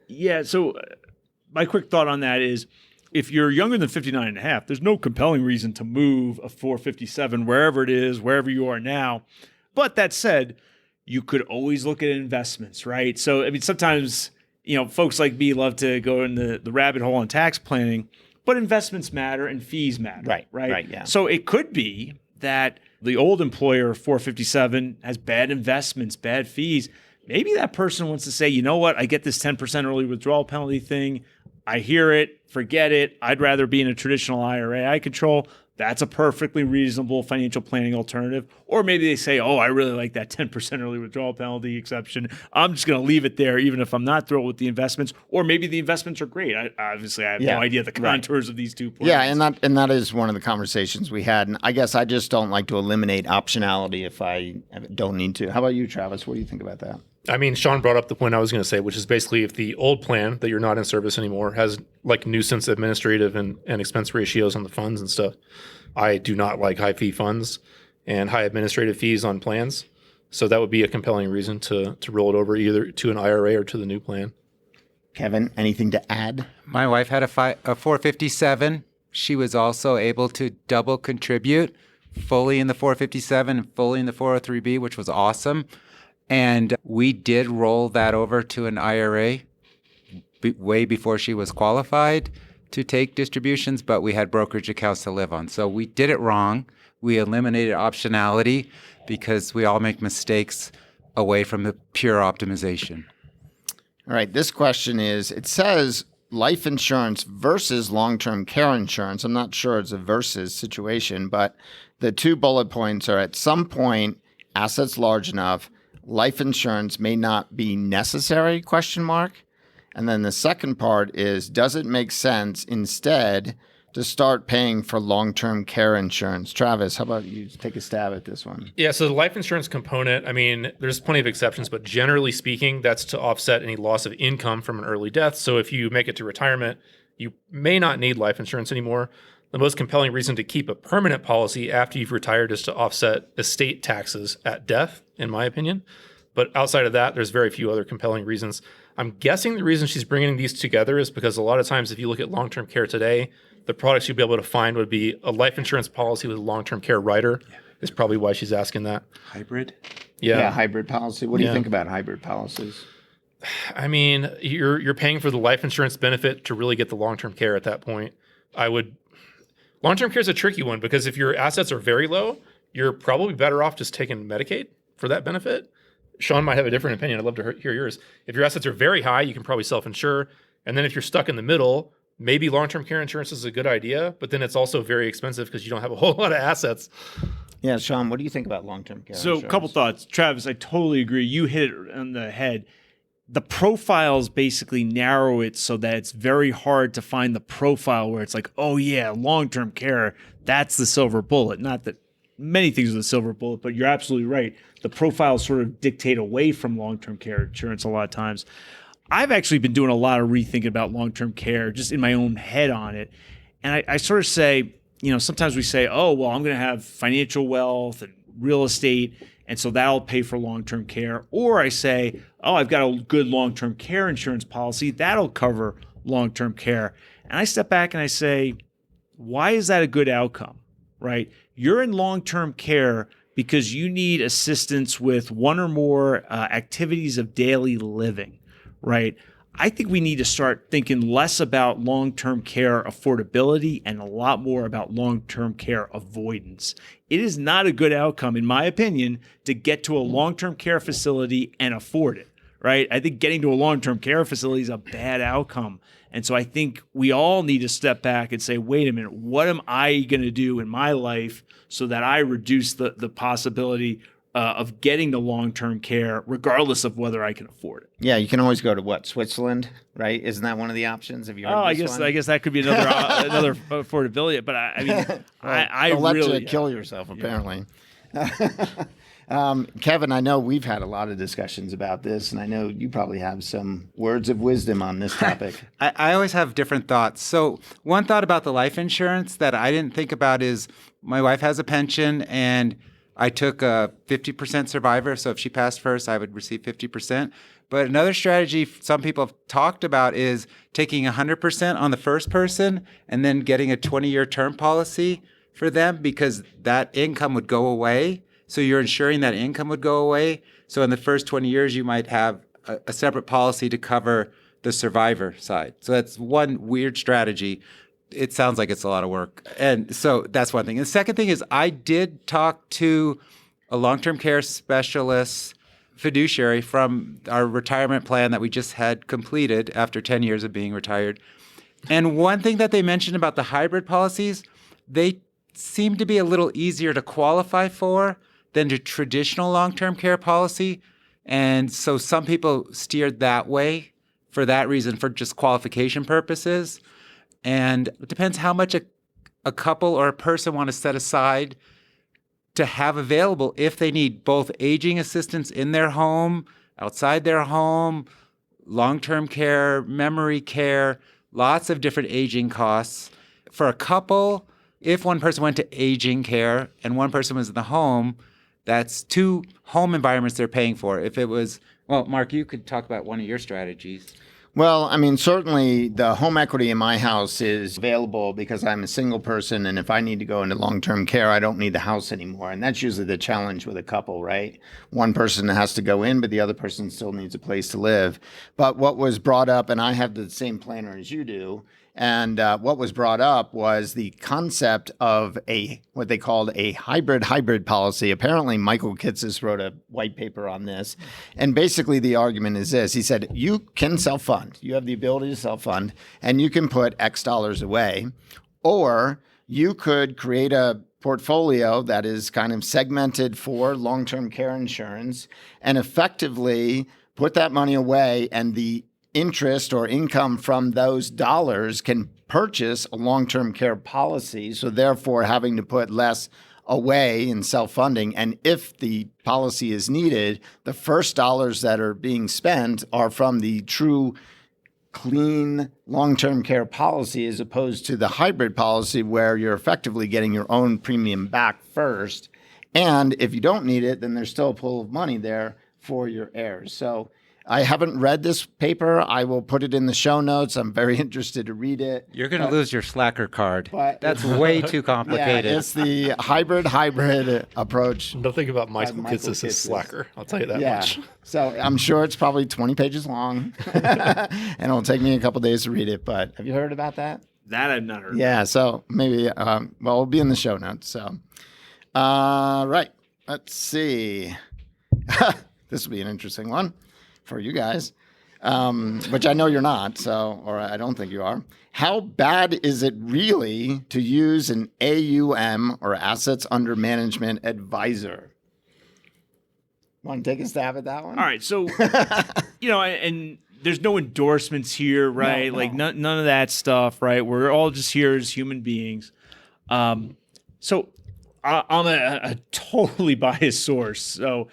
Yeah, so my quick thought on that is if you're younger than 59 and a half, there's no compelling reason to move a 457 wherever it is, wherever you are now. But that said, you could always look at investments, right? So, I mean, sometimes, folks like me love to go in the rabbit hole on tax planning, but investments matter and fees matter, right? Yeah. So it could be that the old employer 457 has bad investments, bad fees. Maybe that person wants to say, you know what, I get this 10% early withdrawal penalty thing. I hear it, forget it. I'd rather be in a traditional IRA I control. That's a perfectly reasonable financial planning alternative. Or maybe they say, oh, I really like that 10% early withdrawal penalty exception. I'm just going to leave it there, even if I'm not thrilled with the investments. Or maybe the investments are great. Obviously, I have no idea the contours of these 2 points. Yeah, and that is one of the conversations we had. And I guess I just don't like to eliminate optionality if I don't need to. How about you, Travis? What do you think about that? I mean, Sean brought up the point I was going to say, which is basically if the old plan that you're not in service anymore has like nuisance administrative and expense ratios on the funds and stuff. I do not like high fee funds and high administrative fees on plans. So that would be a compelling reason to roll it over either to an IRA or to the new plan. Kevin, anything to add? My wife had a 457. She was also able to double contribute fully in the 457 and fully in the 403B, which was awesome. And we did roll that over to an IRA way before she was qualified to take distributions, but we had brokerage accounts to live on. So we did it wrong. We eliminated optionality because we all make mistakes away from the pure optimization. All right, this question is, it says life insurance versus long-term care insurance. I'm not sure it's a versus situation, but the 2 bullet points are at some point, assets large enough, life insurance may not be necessary, question mark. And then the second part is, does it make sense instead to start paying for long-term care insurance? Travis, how about you take a stab at this one? Yeah, so the life insurance component, I mean, there's plenty of exceptions, but generally speaking, that's to offset any loss of income from an early death. So if you make it to retirement, you may not need life insurance anymore. The most compelling reason to keep a permanent policy after you've retired is to offset estate taxes at death, in my opinion. But outside of that, there's very few other compelling reasons. I'm guessing the reason she's bringing these together is because a lot of times if you look at long-term care today, the products you'll be able to find would be a life insurance policy with a long-term care rider is probably why she's asking that. Hybrid? Yeah, hybrid policy. What do you think about hybrid policies? I mean, you're paying for the life insurance benefit to really get the long-term care at that point. Long-term care is a tricky one because if your assets are very low, you're probably better off just taking Medicaid for that benefit. Sean might have a different opinion. I'd love to hear yours. If your assets are very high, you can probably self-insure. And then if you're stuck in the middle, maybe long-term care insurance is a good idea, but then it's also very expensive because you don't have a whole lot of assets. Yeah, Sean, what do you think about long-term care So insurance? a couple thoughts. Travis, I totally agree. You hit it on the head. The profiles basically narrow it so that it's very hard to find the profile where it's like, oh yeah, long-term care, that's the silver bullet. Not that many things are the silver bullet, but you're absolutely right. The profiles sort of dictate away from long-term care insurance a lot of times. I've actually been doing a lot of rethinking about long-term care just in my own head on it. And I sort of say, sometimes we say, oh, well, I'm going to have financial wealth and real estate, and so that'll pay for long-term care. Or I say, oh, I've got a good long-term care insurance policy. That'll cover long-term care. And I step back and I say, why is that a good outcome, right? You're in long-term care because you need assistance with one or more activities of daily living, right? I think we need to start thinking less about long-term care affordability and a lot more about long-term care avoidance. It is not a good outcome, in my opinion, to get to a long-term care facility and afford it, right? I think getting to a long-term care facility is a bad outcome. And so I think we all need to step back and say, wait a minute, what am I going to do in my life so that I reduce the possibility of getting to long-term care, regardless of whether I can afford it. Yeah, you can always go to Switzerland, right? Isn't that one of the options? Have you heard I this guess that could be another affordability. But I mean, I let really you kill yourself. Apparently, Kevin, I know we've had a lot of discussions about this, and I know you probably have some words of wisdom on this topic. I always have different thoughts. So one thought about the life insurance that I didn't think about is my wife has a pension and I took a 50% survivor, so if she passed first, I would receive 50%. But another strategy some people have talked about is taking 100% on the first person and then getting a 20-year term policy for them because that income would go away. So you're ensuring that income would go away. So in the first 20 years, you might have a separate policy to cover the survivor side. So that's one weird strategy. It sounds like it's a lot of work. And so that's one thing. And the second thing is I did talk to a long-term care specialist fiduciary from our retirement plan that we just had completed after 10 years of being retired. And one thing that they mentioned about the hybrid policies, they seem to be a little easier to qualify for than a traditional long-term care policy. And so some people steered that way for that reason, for just qualification purposes. And it depends how much a couple or a person want to set aside to have available if they need both aging assistance in their home, outside their home, long-term care, memory care, lots of different aging costs. For a couple, if one person went to aging care and one person was in the home, that's 2 home environments they're paying for. If it was, well, Mark, you could talk about one of your strategies. Well, I mean, certainly the home equity in my house is available because I'm a single person. And if I need to go into long-term care, I don't need the house anymore. And that's usually the challenge with a couple, right? One person has to go in, but the other person still needs a place to live. But what was brought up, and I have the same planner as you do, and what was brought up was the concept of what they called a hybrid policy. Apparently, Michael Kitces wrote a white paper on this. And basically, the argument is this. He said, you can self-fund. You have the ability to self-fund, and you can put X dollars away. Or you could create a portfolio that is kind of segmented for long-term care insurance and effectively put that money away, and the interest or income from those dollars can purchase a long-term care policy. So therefore having to put less away in self-funding. And if the policy is needed, the first dollars that are being spent are from the true clean long-term care policy, as opposed to the hybrid policy where you're effectively getting your own premium back first. And if you don't need it, then there's still a pool of money there for your heirs. So I haven't read this paper. I will put it in the show notes. I'm very interested to read it. You're going to lose your slacker card. But that's way too complicated. Yeah, it's the hybrid approach. Don't think about Michael Kitces as slacker. I'll tell you that much. So I'm sure it's probably 20 pages long, and it'll take me a couple days to read it. But have you heard about that? That I've not heard. Yeah, so maybe, it'll be in the show notes. So, right. Let's see. This will be an interesting one for you guys, which I know you're not, or I don't think you are. How bad is it really to use an AUM, or assets under management advisor? Want to take a stab at that one? All right. So, and there's no endorsements here, right? No. Like none of that stuff, right? We're all just here as human beings. So I'm a totally biased source. So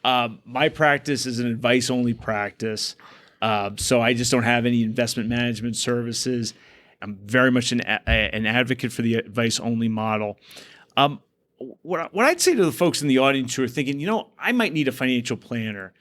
my practice is an advice-only practice. So I just don't have any investment management services. I'm very much an advocate for the advice-only model. What I'd say to the folks in the audience who are thinking, I might need a financial planner,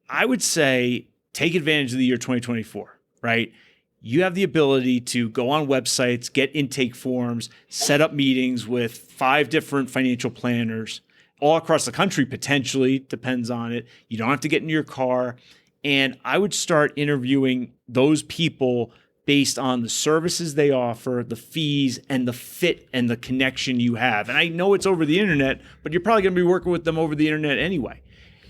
I would say take advantage of the year 2024, right? You have the ability to go on websites, get intake forms, set up meetings with 5 different financial planners all across the country, potentially, depends on it. You don't have to get in your car. And I would start interviewing those people based on the services they offer, the fees, and the fit and the connection you have. And I know it's over the internet, but you're probably going to be working with them over the internet anyway.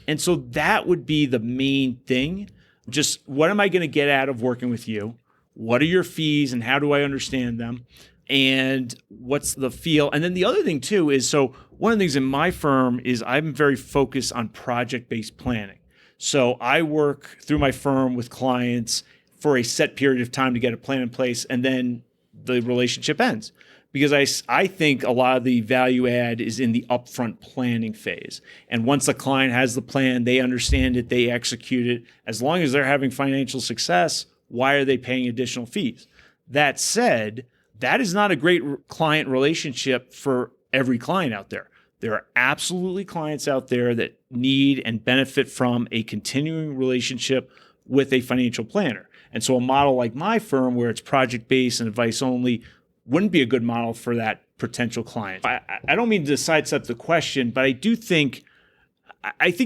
And so that would be the main thing. Just what am I going to get out of working with you? What are your fees and how do I understand them? And what's the feel? And then the other thing too is, so one of the things in my firm is I'm very focused on project-based planning. So I work through my firm with clients for a set period of time to get a plan in place, and then the relationship ends. Because I think a lot of the value add is in the upfront planning phase. And once the client has the plan, they understand it, they execute it. As long as they're having financial success, why are they paying additional fees? That said, that is not a great client relationship for every client out there. There are absolutely clients out there that need and benefit from a continuing relationship with a financial planner. And so a model like my firm, where it's project-based and advice only, wouldn't be a good model for that potential client. I don't mean to sidestep the question, but I think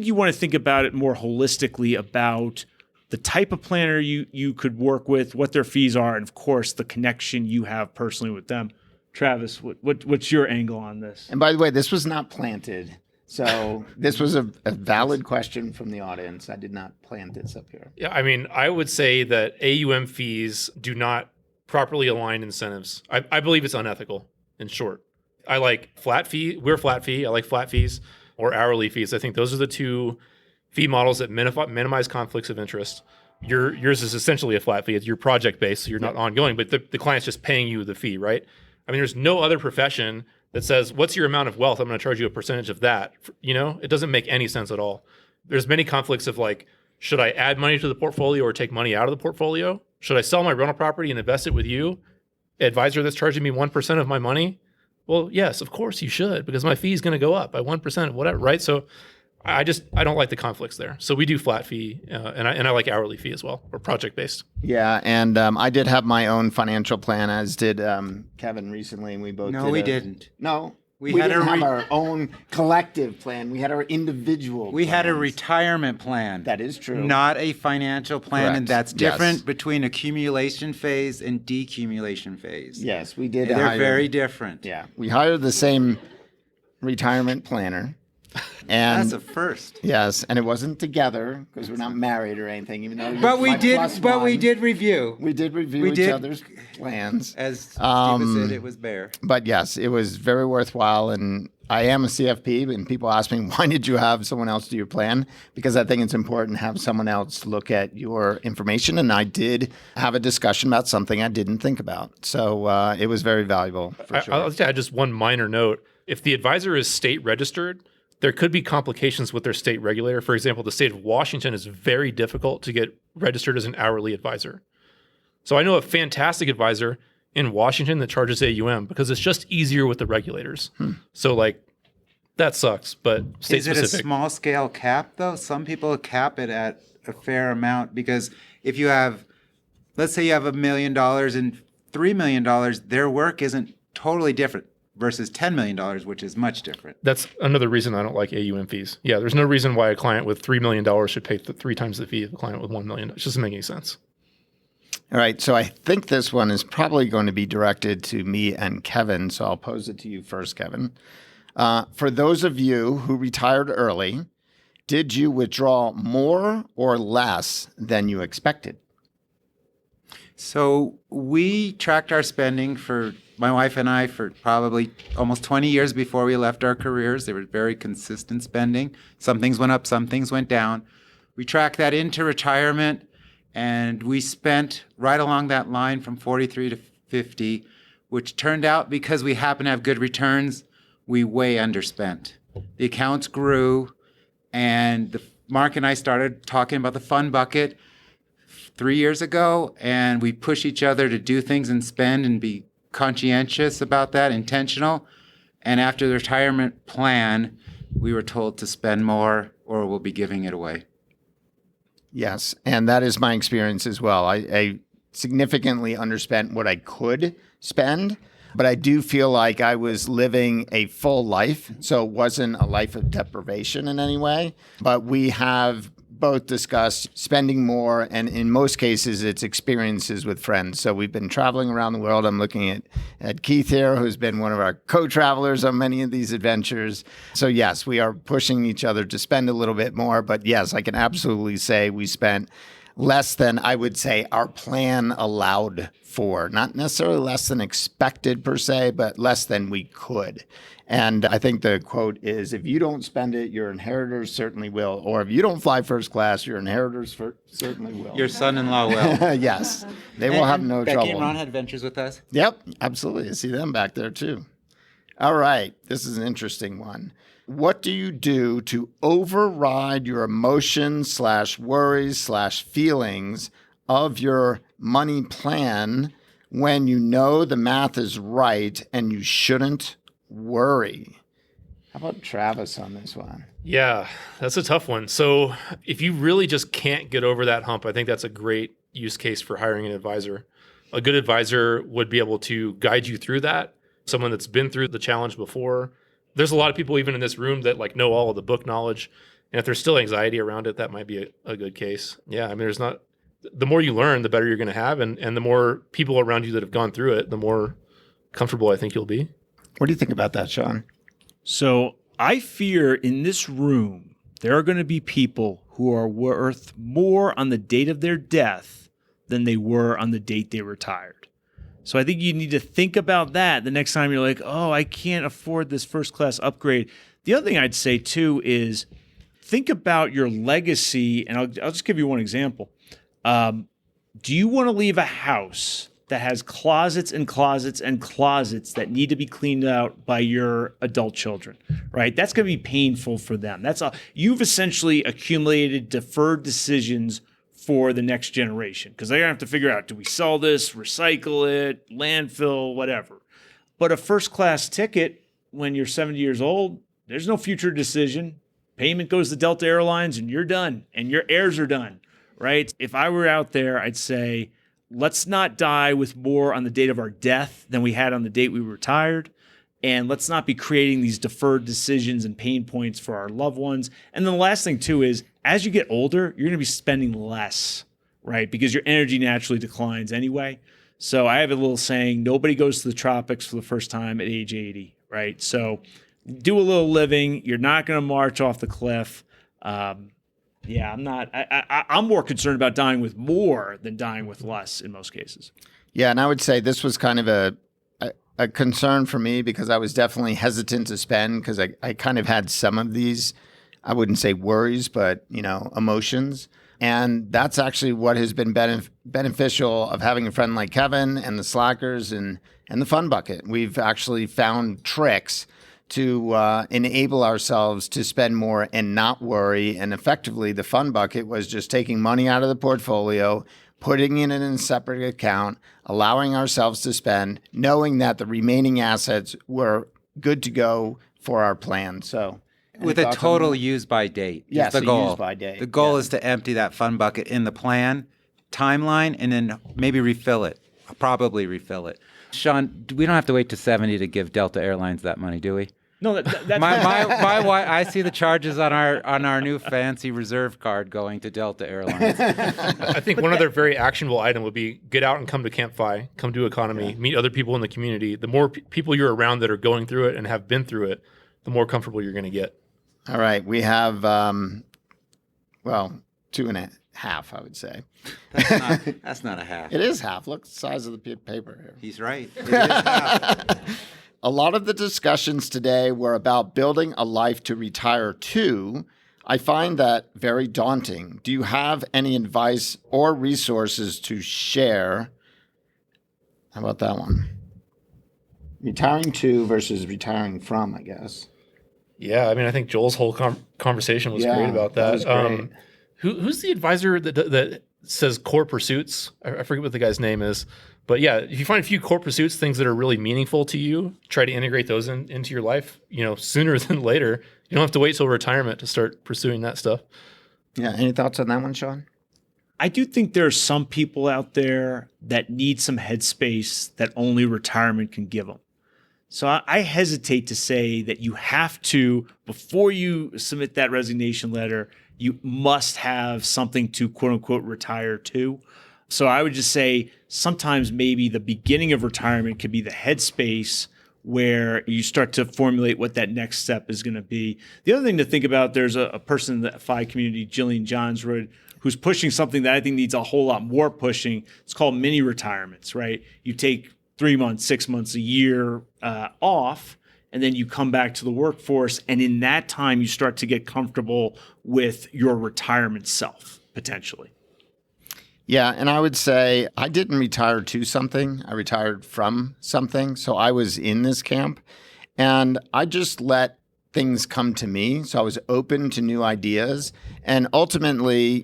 you want to think about it more holistically about the type of planner you could work with, what their fees are, and of course, the connection you have personally with them. Travis, what's your angle on this? And by the way, this was not planted. So this was a valid question from the audience. I did not plant this up here. Yeah, I mean, I would say that AUM fees do not properly align incentives. I believe it's unethical, in short. I like flat fee. We're flat fee. I like flat fees or hourly fees. I think those are the two fee models that minimize conflicts of interest. Yours is essentially a flat fee. It's your project based, so you're not ongoing, but the client's just paying you the fee, right? I mean, there's no other profession that says, what's your amount of wealth? I'm going to charge you a percentage of that. You know, it doesn't make any sense at all. There's many conflicts of like, should I add money to the portfolio or take money out of the portfolio? Should I sell my rental property and invest it with you? Advisor that's charging me 1% of my money? Well, yes, of course you should, because my fee is going to go up by 1%, whatever, right? So I don't like the conflicts there. So we do flat fee, and I like hourly fee as well, or project based. Yeah, and I did have my own financial plan, as did Kevin recently, and we both. No, we didn't. No, we didn't have our own collective plan. We had our individual. We had a plans. retirement plan. That is true. Not a financial plan, Correct. and that's different Yes. between accumulation phase and decumulation phase. Yes, we did. They're very different. Yeah, we hired the same retirement planner. And That's a first. yes, and it wasn't together because we're not married or anything. Even though But we my did. plus But we one. did review. We did review each other's plans. As Steve said, it was bare. But yes, it was very worthwhile. And I am a CFP, and people ask me, why did you have someone else do your plan? Because I think it's important to have someone else look at your information. And I did have a discussion about something I didn't think about. So it was very valuable for sure. I'll add just one minor note. If the advisor is state registered, there could be complications with their state regulator. For example, the state of Washington is very difficult to get registered as an hourly advisor. So I know a fantastic advisor in Washington that charges AUM because it's just easier with the regulators. So like that sucks, but state Is it specific. a small scale cap though? Some people cap it at a fair amount because if you have, let's say you have $1 million and $3 million, their work isn't totally different versus $10 million, which is much different. That's another reason I don't like AUM fees. Yeah, there's no reason why a client with $3 million should pay 3 times the fee of a client with $1 million. It just doesn't make any sense. All right, so I think this one is probably going to be directed to me and Kevin, so I'll pose it to you first, Kevin. For those of you who retired early, did you withdraw more or less than you expected? So we tracked our spending for my wife and I for probably almost 20 years before we left our careers. They were very consistent spending. Some things went up, some things went down. We tracked that into retirement, and we spent right along that line from 43 to 50, which turned out, because we happen to have good returns, we way underspent. The accounts grew, and Mark and I started talking about the fund bucket 3 years ago, and we push each other to do things and spend and be conscientious about that, intentional. And after the retirement plan, we were told to spend more or we'll be giving it away. Yes, and that is my experience as well. I significantly underspent what I could spend, but I do feel like I was living a full life, so it wasn't a life of deprivation in any way. But we have both discussed spending more, and in most cases, it's experiences with friends. So we've been traveling around the world. I'm looking at Keith here, who's been one of our co-travelers on many of these adventures. So yes, we are pushing each other to spend a little bit more. But yes, I can absolutely say we spent less than I would say our plan allowed for. Not necessarily less than expected per se, but less than we could. And I think the quote is, if you don't spend it, your inheritors certainly will. Or if you don't fly first class, your inheritors certainly will. Your son-in-law will. Yes, they will have no Becky trouble. and Ron had adventures with us. Yep, absolutely. I see them back there too. All right, this is an interesting one. What do you do to override your emotions / worries / feelings of your money plan when you know the math is right and you shouldn't worry? How about Travis on this one? Yeah, that's a tough one. So if you really just can't get over that hump, I think that's a great use case for hiring an advisor. A good advisor would be able to guide you through that. Someone that's been through the challenge before. There's a lot of people even in this room that like know all of the book knowledge. And if there's still anxiety around it, that might be a good case. Yeah, I mean, the more you learn, the better you're going to have. And the more people around you that have gone through it, the more comfortable I think you'll be. What do you think about that, Sean? So I fear in this room, there are going to be people who are worth more on the date of their death than they were on the date they retired. So I think you need to think about that the next time you're like, oh, I can't afford this first class upgrade. The other thing I'd say too is think about your legacy. And I'll just give you one example. Do you want to leave a house that has closets and closets and closets that need to be cleaned out by your adult children, right? That's going to be painful for them. You've essentially accumulated deferred decisions for the next generation because they're going to have to figure out, do we sell this, recycle it, landfill, whatever. But a first class ticket, when you're 70 years old, there's no future decision. Payment goes to Delta Airlines and you're done and your heirs are done, right? If I were out there, I'd say, let's not die with more on the date of our death than we had on the date we retired. And let's not be creating these deferred decisions and pain points for our loved ones. And then the last thing too is, as you get older, you're going to be spending less, right? Because your energy naturally declines anyway. So I have a little saying, nobody goes to the tropics for the first time at age 80, right? So do a little living. You're not going to march off the cliff. I'm more concerned about dying with more than dying with less in most cases. Yeah, and I would say this was kind of a concern for me because I was definitely hesitant to spend because I kind of had some of these, I wouldn't say worries, but, emotions. And that's actually what has been beneficial of having a friend like Kevin and the Slackers and the Fun Bucket. We've actually found tricks to enable ourselves to spend more and not worry. And effectively, the Fun Bucket was just taking money out of the portfolio, putting it in a separate account, allowing ourselves to spend, knowing that the remaining assets were good to go for our plan. So, with a total use by date. Yes, the goal. Use by date. The goal is to empty that Fun Bucket in the plan timeline and then maybe refill it. Probably refill it. Sean, we don't have to wait to 70 to give Delta Airlines that money, do we? No, that's my wife. I see the charges on our new fancy reserve card going to Delta Airlines. I think one other very actionable item would be get out and come to CampFI, come to Economy, meet other people in the community. The more people you're around that are going through it and have been through it, the more comfortable you're going to get. All right, we have 2.5, I would say. That's not a half. It is half. Look at the size of the paper here. He's right. It is half. A lot of the discussions today were about building a life to retire to. I find that very daunting. Do you have any advice or resources to share? How about that one? Retiring to versus retiring from, I guess. Yeah, I mean, I think Joel's whole conversation was great about that. That was great. Who's the advisor that says core pursuits? I forget what the guy's name is. But yeah, if you find a few core pursuits, things that are really meaningful to you, try to integrate those into your life, sooner than later. You don't have to wait till retirement to start pursuing that stuff. Yeah. Any thoughts on that one, Sean? I do think there are some people out there that need some headspace that only retirement can give them. So I hesitate to say that you have to, before you submit that resignation letter, you must have something to quote unquote retire to. So I would just say sometimes maybe the beginning of retirement could be the headspace where you start to formulate what that next step is going to be. The other thing to think about, there's a person in the FI community, Jillian Johnsrud, who's pushing something that I think needs a whole lot more pushing. It's called mini retirements, right? You take 3 months, 6 months, a year off, and then you come back to the workforce. And in that time, you start to get comfortable with your retirement self, potentially. Yeah, and I would say I didn't retire to something. I retired from something. So I was in this camp, and I just let things come to me. So I was open to new ideas. And ultimately,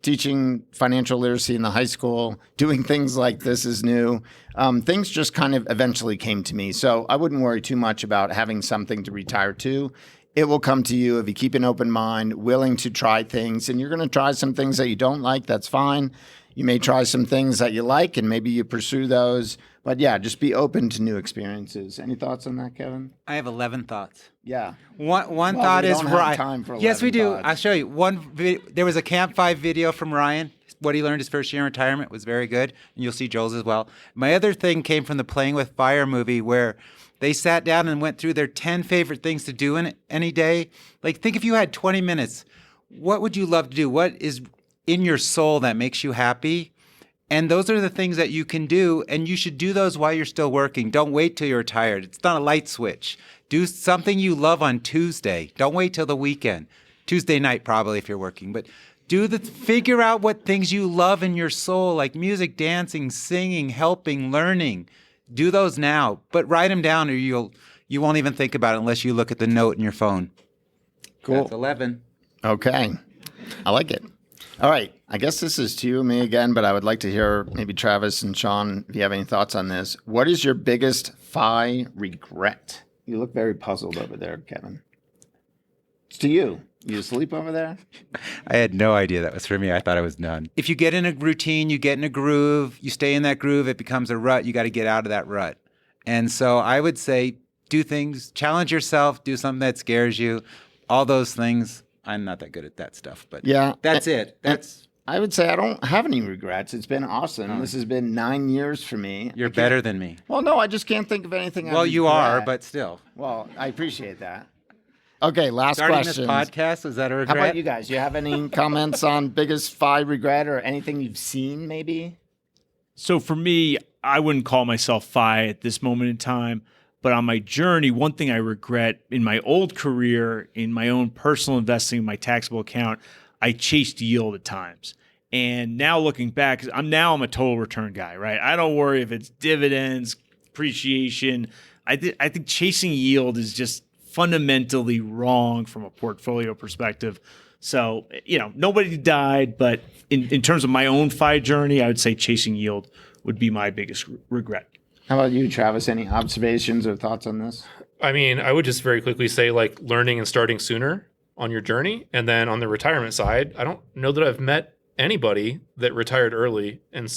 teaching financial literacy in the high school, doing things like this is new. Things just kind of eventually came to me. So I wouldn't worry too much about having something to retire to. It will come to you if you keep an open mind, willing to try things. And you're going to try some things that you don't like. That's fine. You may try some things that you like, and maybe you pursue those. But yeah, just be open to new experiences. Any thoughts on that, Kevin? I have 11 thoughts. Yeah. One thought is Ryan. Time for yes, we do. thoughts. I'll show you. There was a CampFI video from Ryan. What he learned his first year in retirement was very good. And you'll see Joel's as well. My other thing came from the Playing with Fire movie where they sat down and went through their 10 favorite things to do in any day. Like, think if you had 20 minutes, what would you love to do? What is in your soul that makes you happy? And those are the things that you can do, and you should do those while you're still working. Don't wait till you're retired. It's not a light switch. Do something you love on Tuesday. Don't wait till the weekend. Tuesday night probably if you're working, but figure out what things you love in your soul, like music, dancing, singing, helping, learning. Do those now, but write them down or you won't even think about it unless you look at the note in your phone. Cool. That's 11. Okay. I like it. All right. I guess this is to you, me again, but I would like to hear maybe Travis and Sean, if you have any thoughts on this. What is your biggest FI regret? You look very puzzled over there, Kevin. It's to you. You asleep over there? I had no idea that was for me. I thought I was done. If you get in a routine, you get in a groove, you stay in that groove, it becomes a rut. You got to get out of that rut. And so I would say do things, challenge yourself, do something that scares you, all those things. I'm not that good at that stuff, but yeah, that's it. I would say I don't have any regrets. It's been awesome. Oh. This has been 9 years for me. You're better than me. Well, no, I just can't think of anything. Well, you are, but still. Well, I appreciate that. Okay, last Starting question. this podcast, is that a regret? How about you guys? You have any comments on biggest FI regret or anything you've seen maybe? So for me, I wouldn't call myself FI at this moment in time. But on my journey, one thing I regret in my old career, in my own personal investing, in my taxable account, I chased yield at times. And now looking back, I'm a total return guy, right? I don't worry if it's dividends, appreciation. I think chasing yield is just fundamentally wrong from a portfolio perspective. So, nobody died, but in terms of my own FI journey, I would say chasing yield would be my biggest regret. How about you, Travis? Any observations or thoughts on this? I mean, I would just very quickly say like learning and starting sooner on your journey. And then on the retirement side, I don't know that I've met anybody that retired early and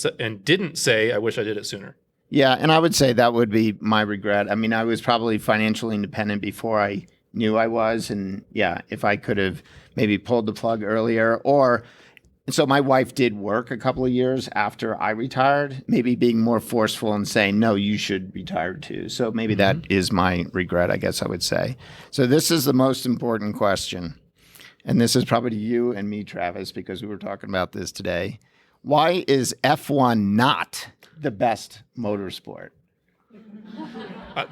didn't say, I wish I did it sooner. Yeah, and I would say that would be my regret. I mean, I was probably financially independent before I knew I was. And yeah, if I could have maybe pulled the plug earlier so my wife did work a couple of years after I retired, maybe being more forceful and saying, no, you should retire too. So maybe that is my regret, I guess I would say. So this is the most important question. And this is probably to you and me, Travis, because we were talking about this today. Why is F1 not the best motorsport?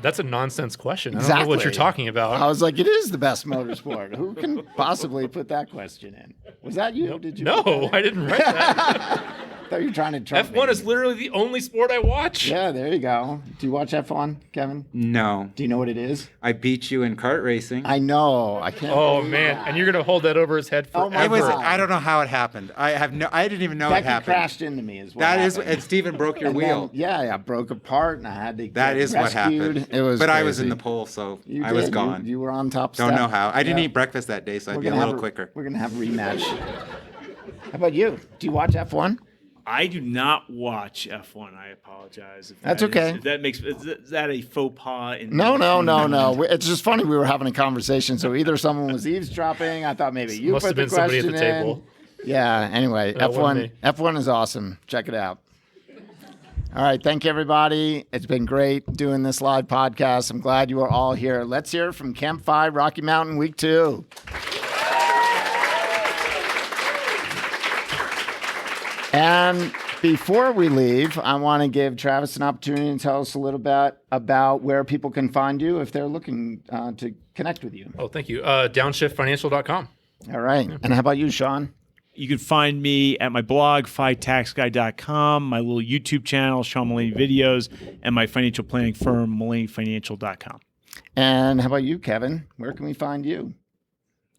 That's a nonsense question. Exactly. I don't know what you're talking about. I was like, it is the best motorsport. Who can possibly put that question in? Was that you? Did you? No, I didn't write that. I thought you were trying to trump F1 me. is literally the only sport I watch. Yeah, there you go. Do you watch F1, Kevin? No. Do you know what it is? I beat you in kart racing. I know. I can't. Oh believe man, that. and you're gonna hold that over his head forever. my God. I don't know how it happened. I didn't even know it Becky happened. crashed into me as well. That is, and Steven broke your And wheel. then, yeah, I broke apart and I had to That get is what rescued. happened. It was but I was in crazy. the pole, so You I was did. gone. You were on top Don't step. know how. I didn't Yeah. eat breakfast that day, so I'd We're be a gonna little have quicker. We're going to have a rematch. How about you? Do you watch F1? I do not watch F1. I apologize. If That's that okay. If that makes is that a faux pas? No. It's just funny. We were having a conversation, so either someone was eavesdropping. I thought maybe you Must put have the been somebody at question the table. in. Yeah. Anyway, That wasn't me. F1 is awesome. Check it out. All right. Thank you, everybody. It's been great doing this live podcast. I'm glad you are all here. Let's hear it from CampFI Rocky Mountain Week 2. And before we leave, I want to give Travis an opportunity to tell us a little bit about where people can find you if they're looking to connect with you. Oh, thank you. Downshiftfinancial.com. All right. And how about you, Sean? You can find me at my blog, FITaxGuy.com, my little YouTube channel, Sean Mullaney Videos, and my financial planning firm, MullaneyFinancial.com. And how about you, Kevin? Where can we find you?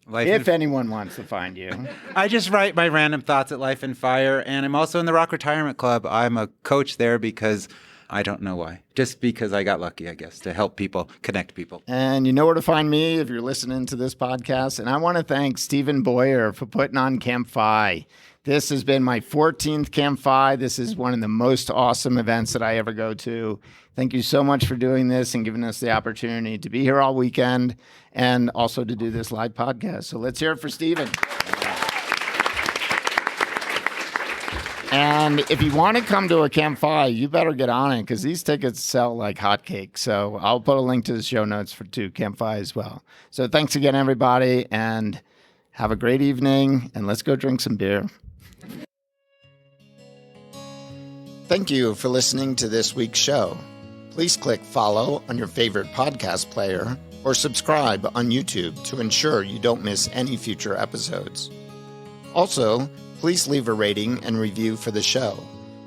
If anyone wants to find you. I just write my random thoughts at Life and Fire, and I'm also in the Rock Retirement Club. I'm a coach there because I don't know why. Just because I got lucky, I guess, to help people, connect people. And you know where to find me if you're listening to this podcast. And I want to thank Stephen Boyer for putting on CampFI. This has been my 14th CampFI. This is one of the most awesome events that I ever go to. Thank you so much for doing this and giving us the opportunity to be here all weekend and also to do this live podcast. So let's hear it for Stephen. And if you want to come to a CampFI, you better get on it because these tickets sell like hotcakes. So I'll put a link to the show notes to CampFI as well. So thanks again, everybody, and have a great evening. And let's go drink some beer. Thank you for listening to this week's show. Please click follow on your favorite podcast player or subscribe on YouTube to ensure you don't miss any future episodes. Also, please leave a rating and review for the show.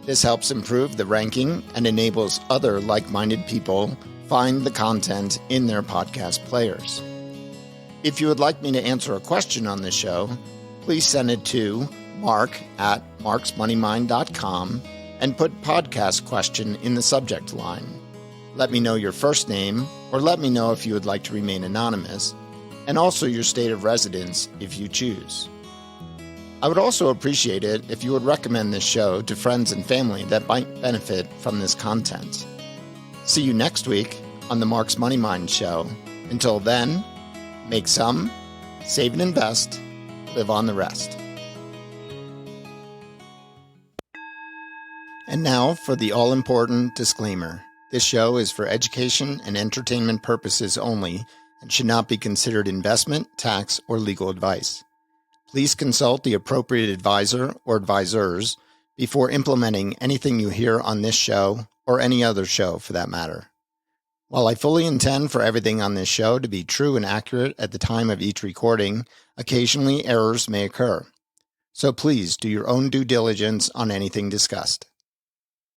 This helps improve the ranking and enables other like-minded people find the content in their podcast players. If you would like me to answer a question on the show, please send it to mark@marksmoneymind.com and put podcast question in the subject line. Let me know your first name, or let me know if you would like to remain anonymous, and also your state of residence if you choose. I would also appreciate it if you would recommend this show to friends and family that might benefit from this content. See you next week on the Mark's Money Mind Show. Until then, make some, save and invest, live on the rest. And now for the all-important disclaimer. This show is for education and entertainment purposes only and should not be considered investment, tax, or legal advice. Please consult the appropriate advisor or advisors before implementing anything you hear on this show or any other show for that matter. While I fully intend for everything on this show to be true and accurate at the time of each recording, occasionally errors may occur. So please do your own due diligence on anything discussed.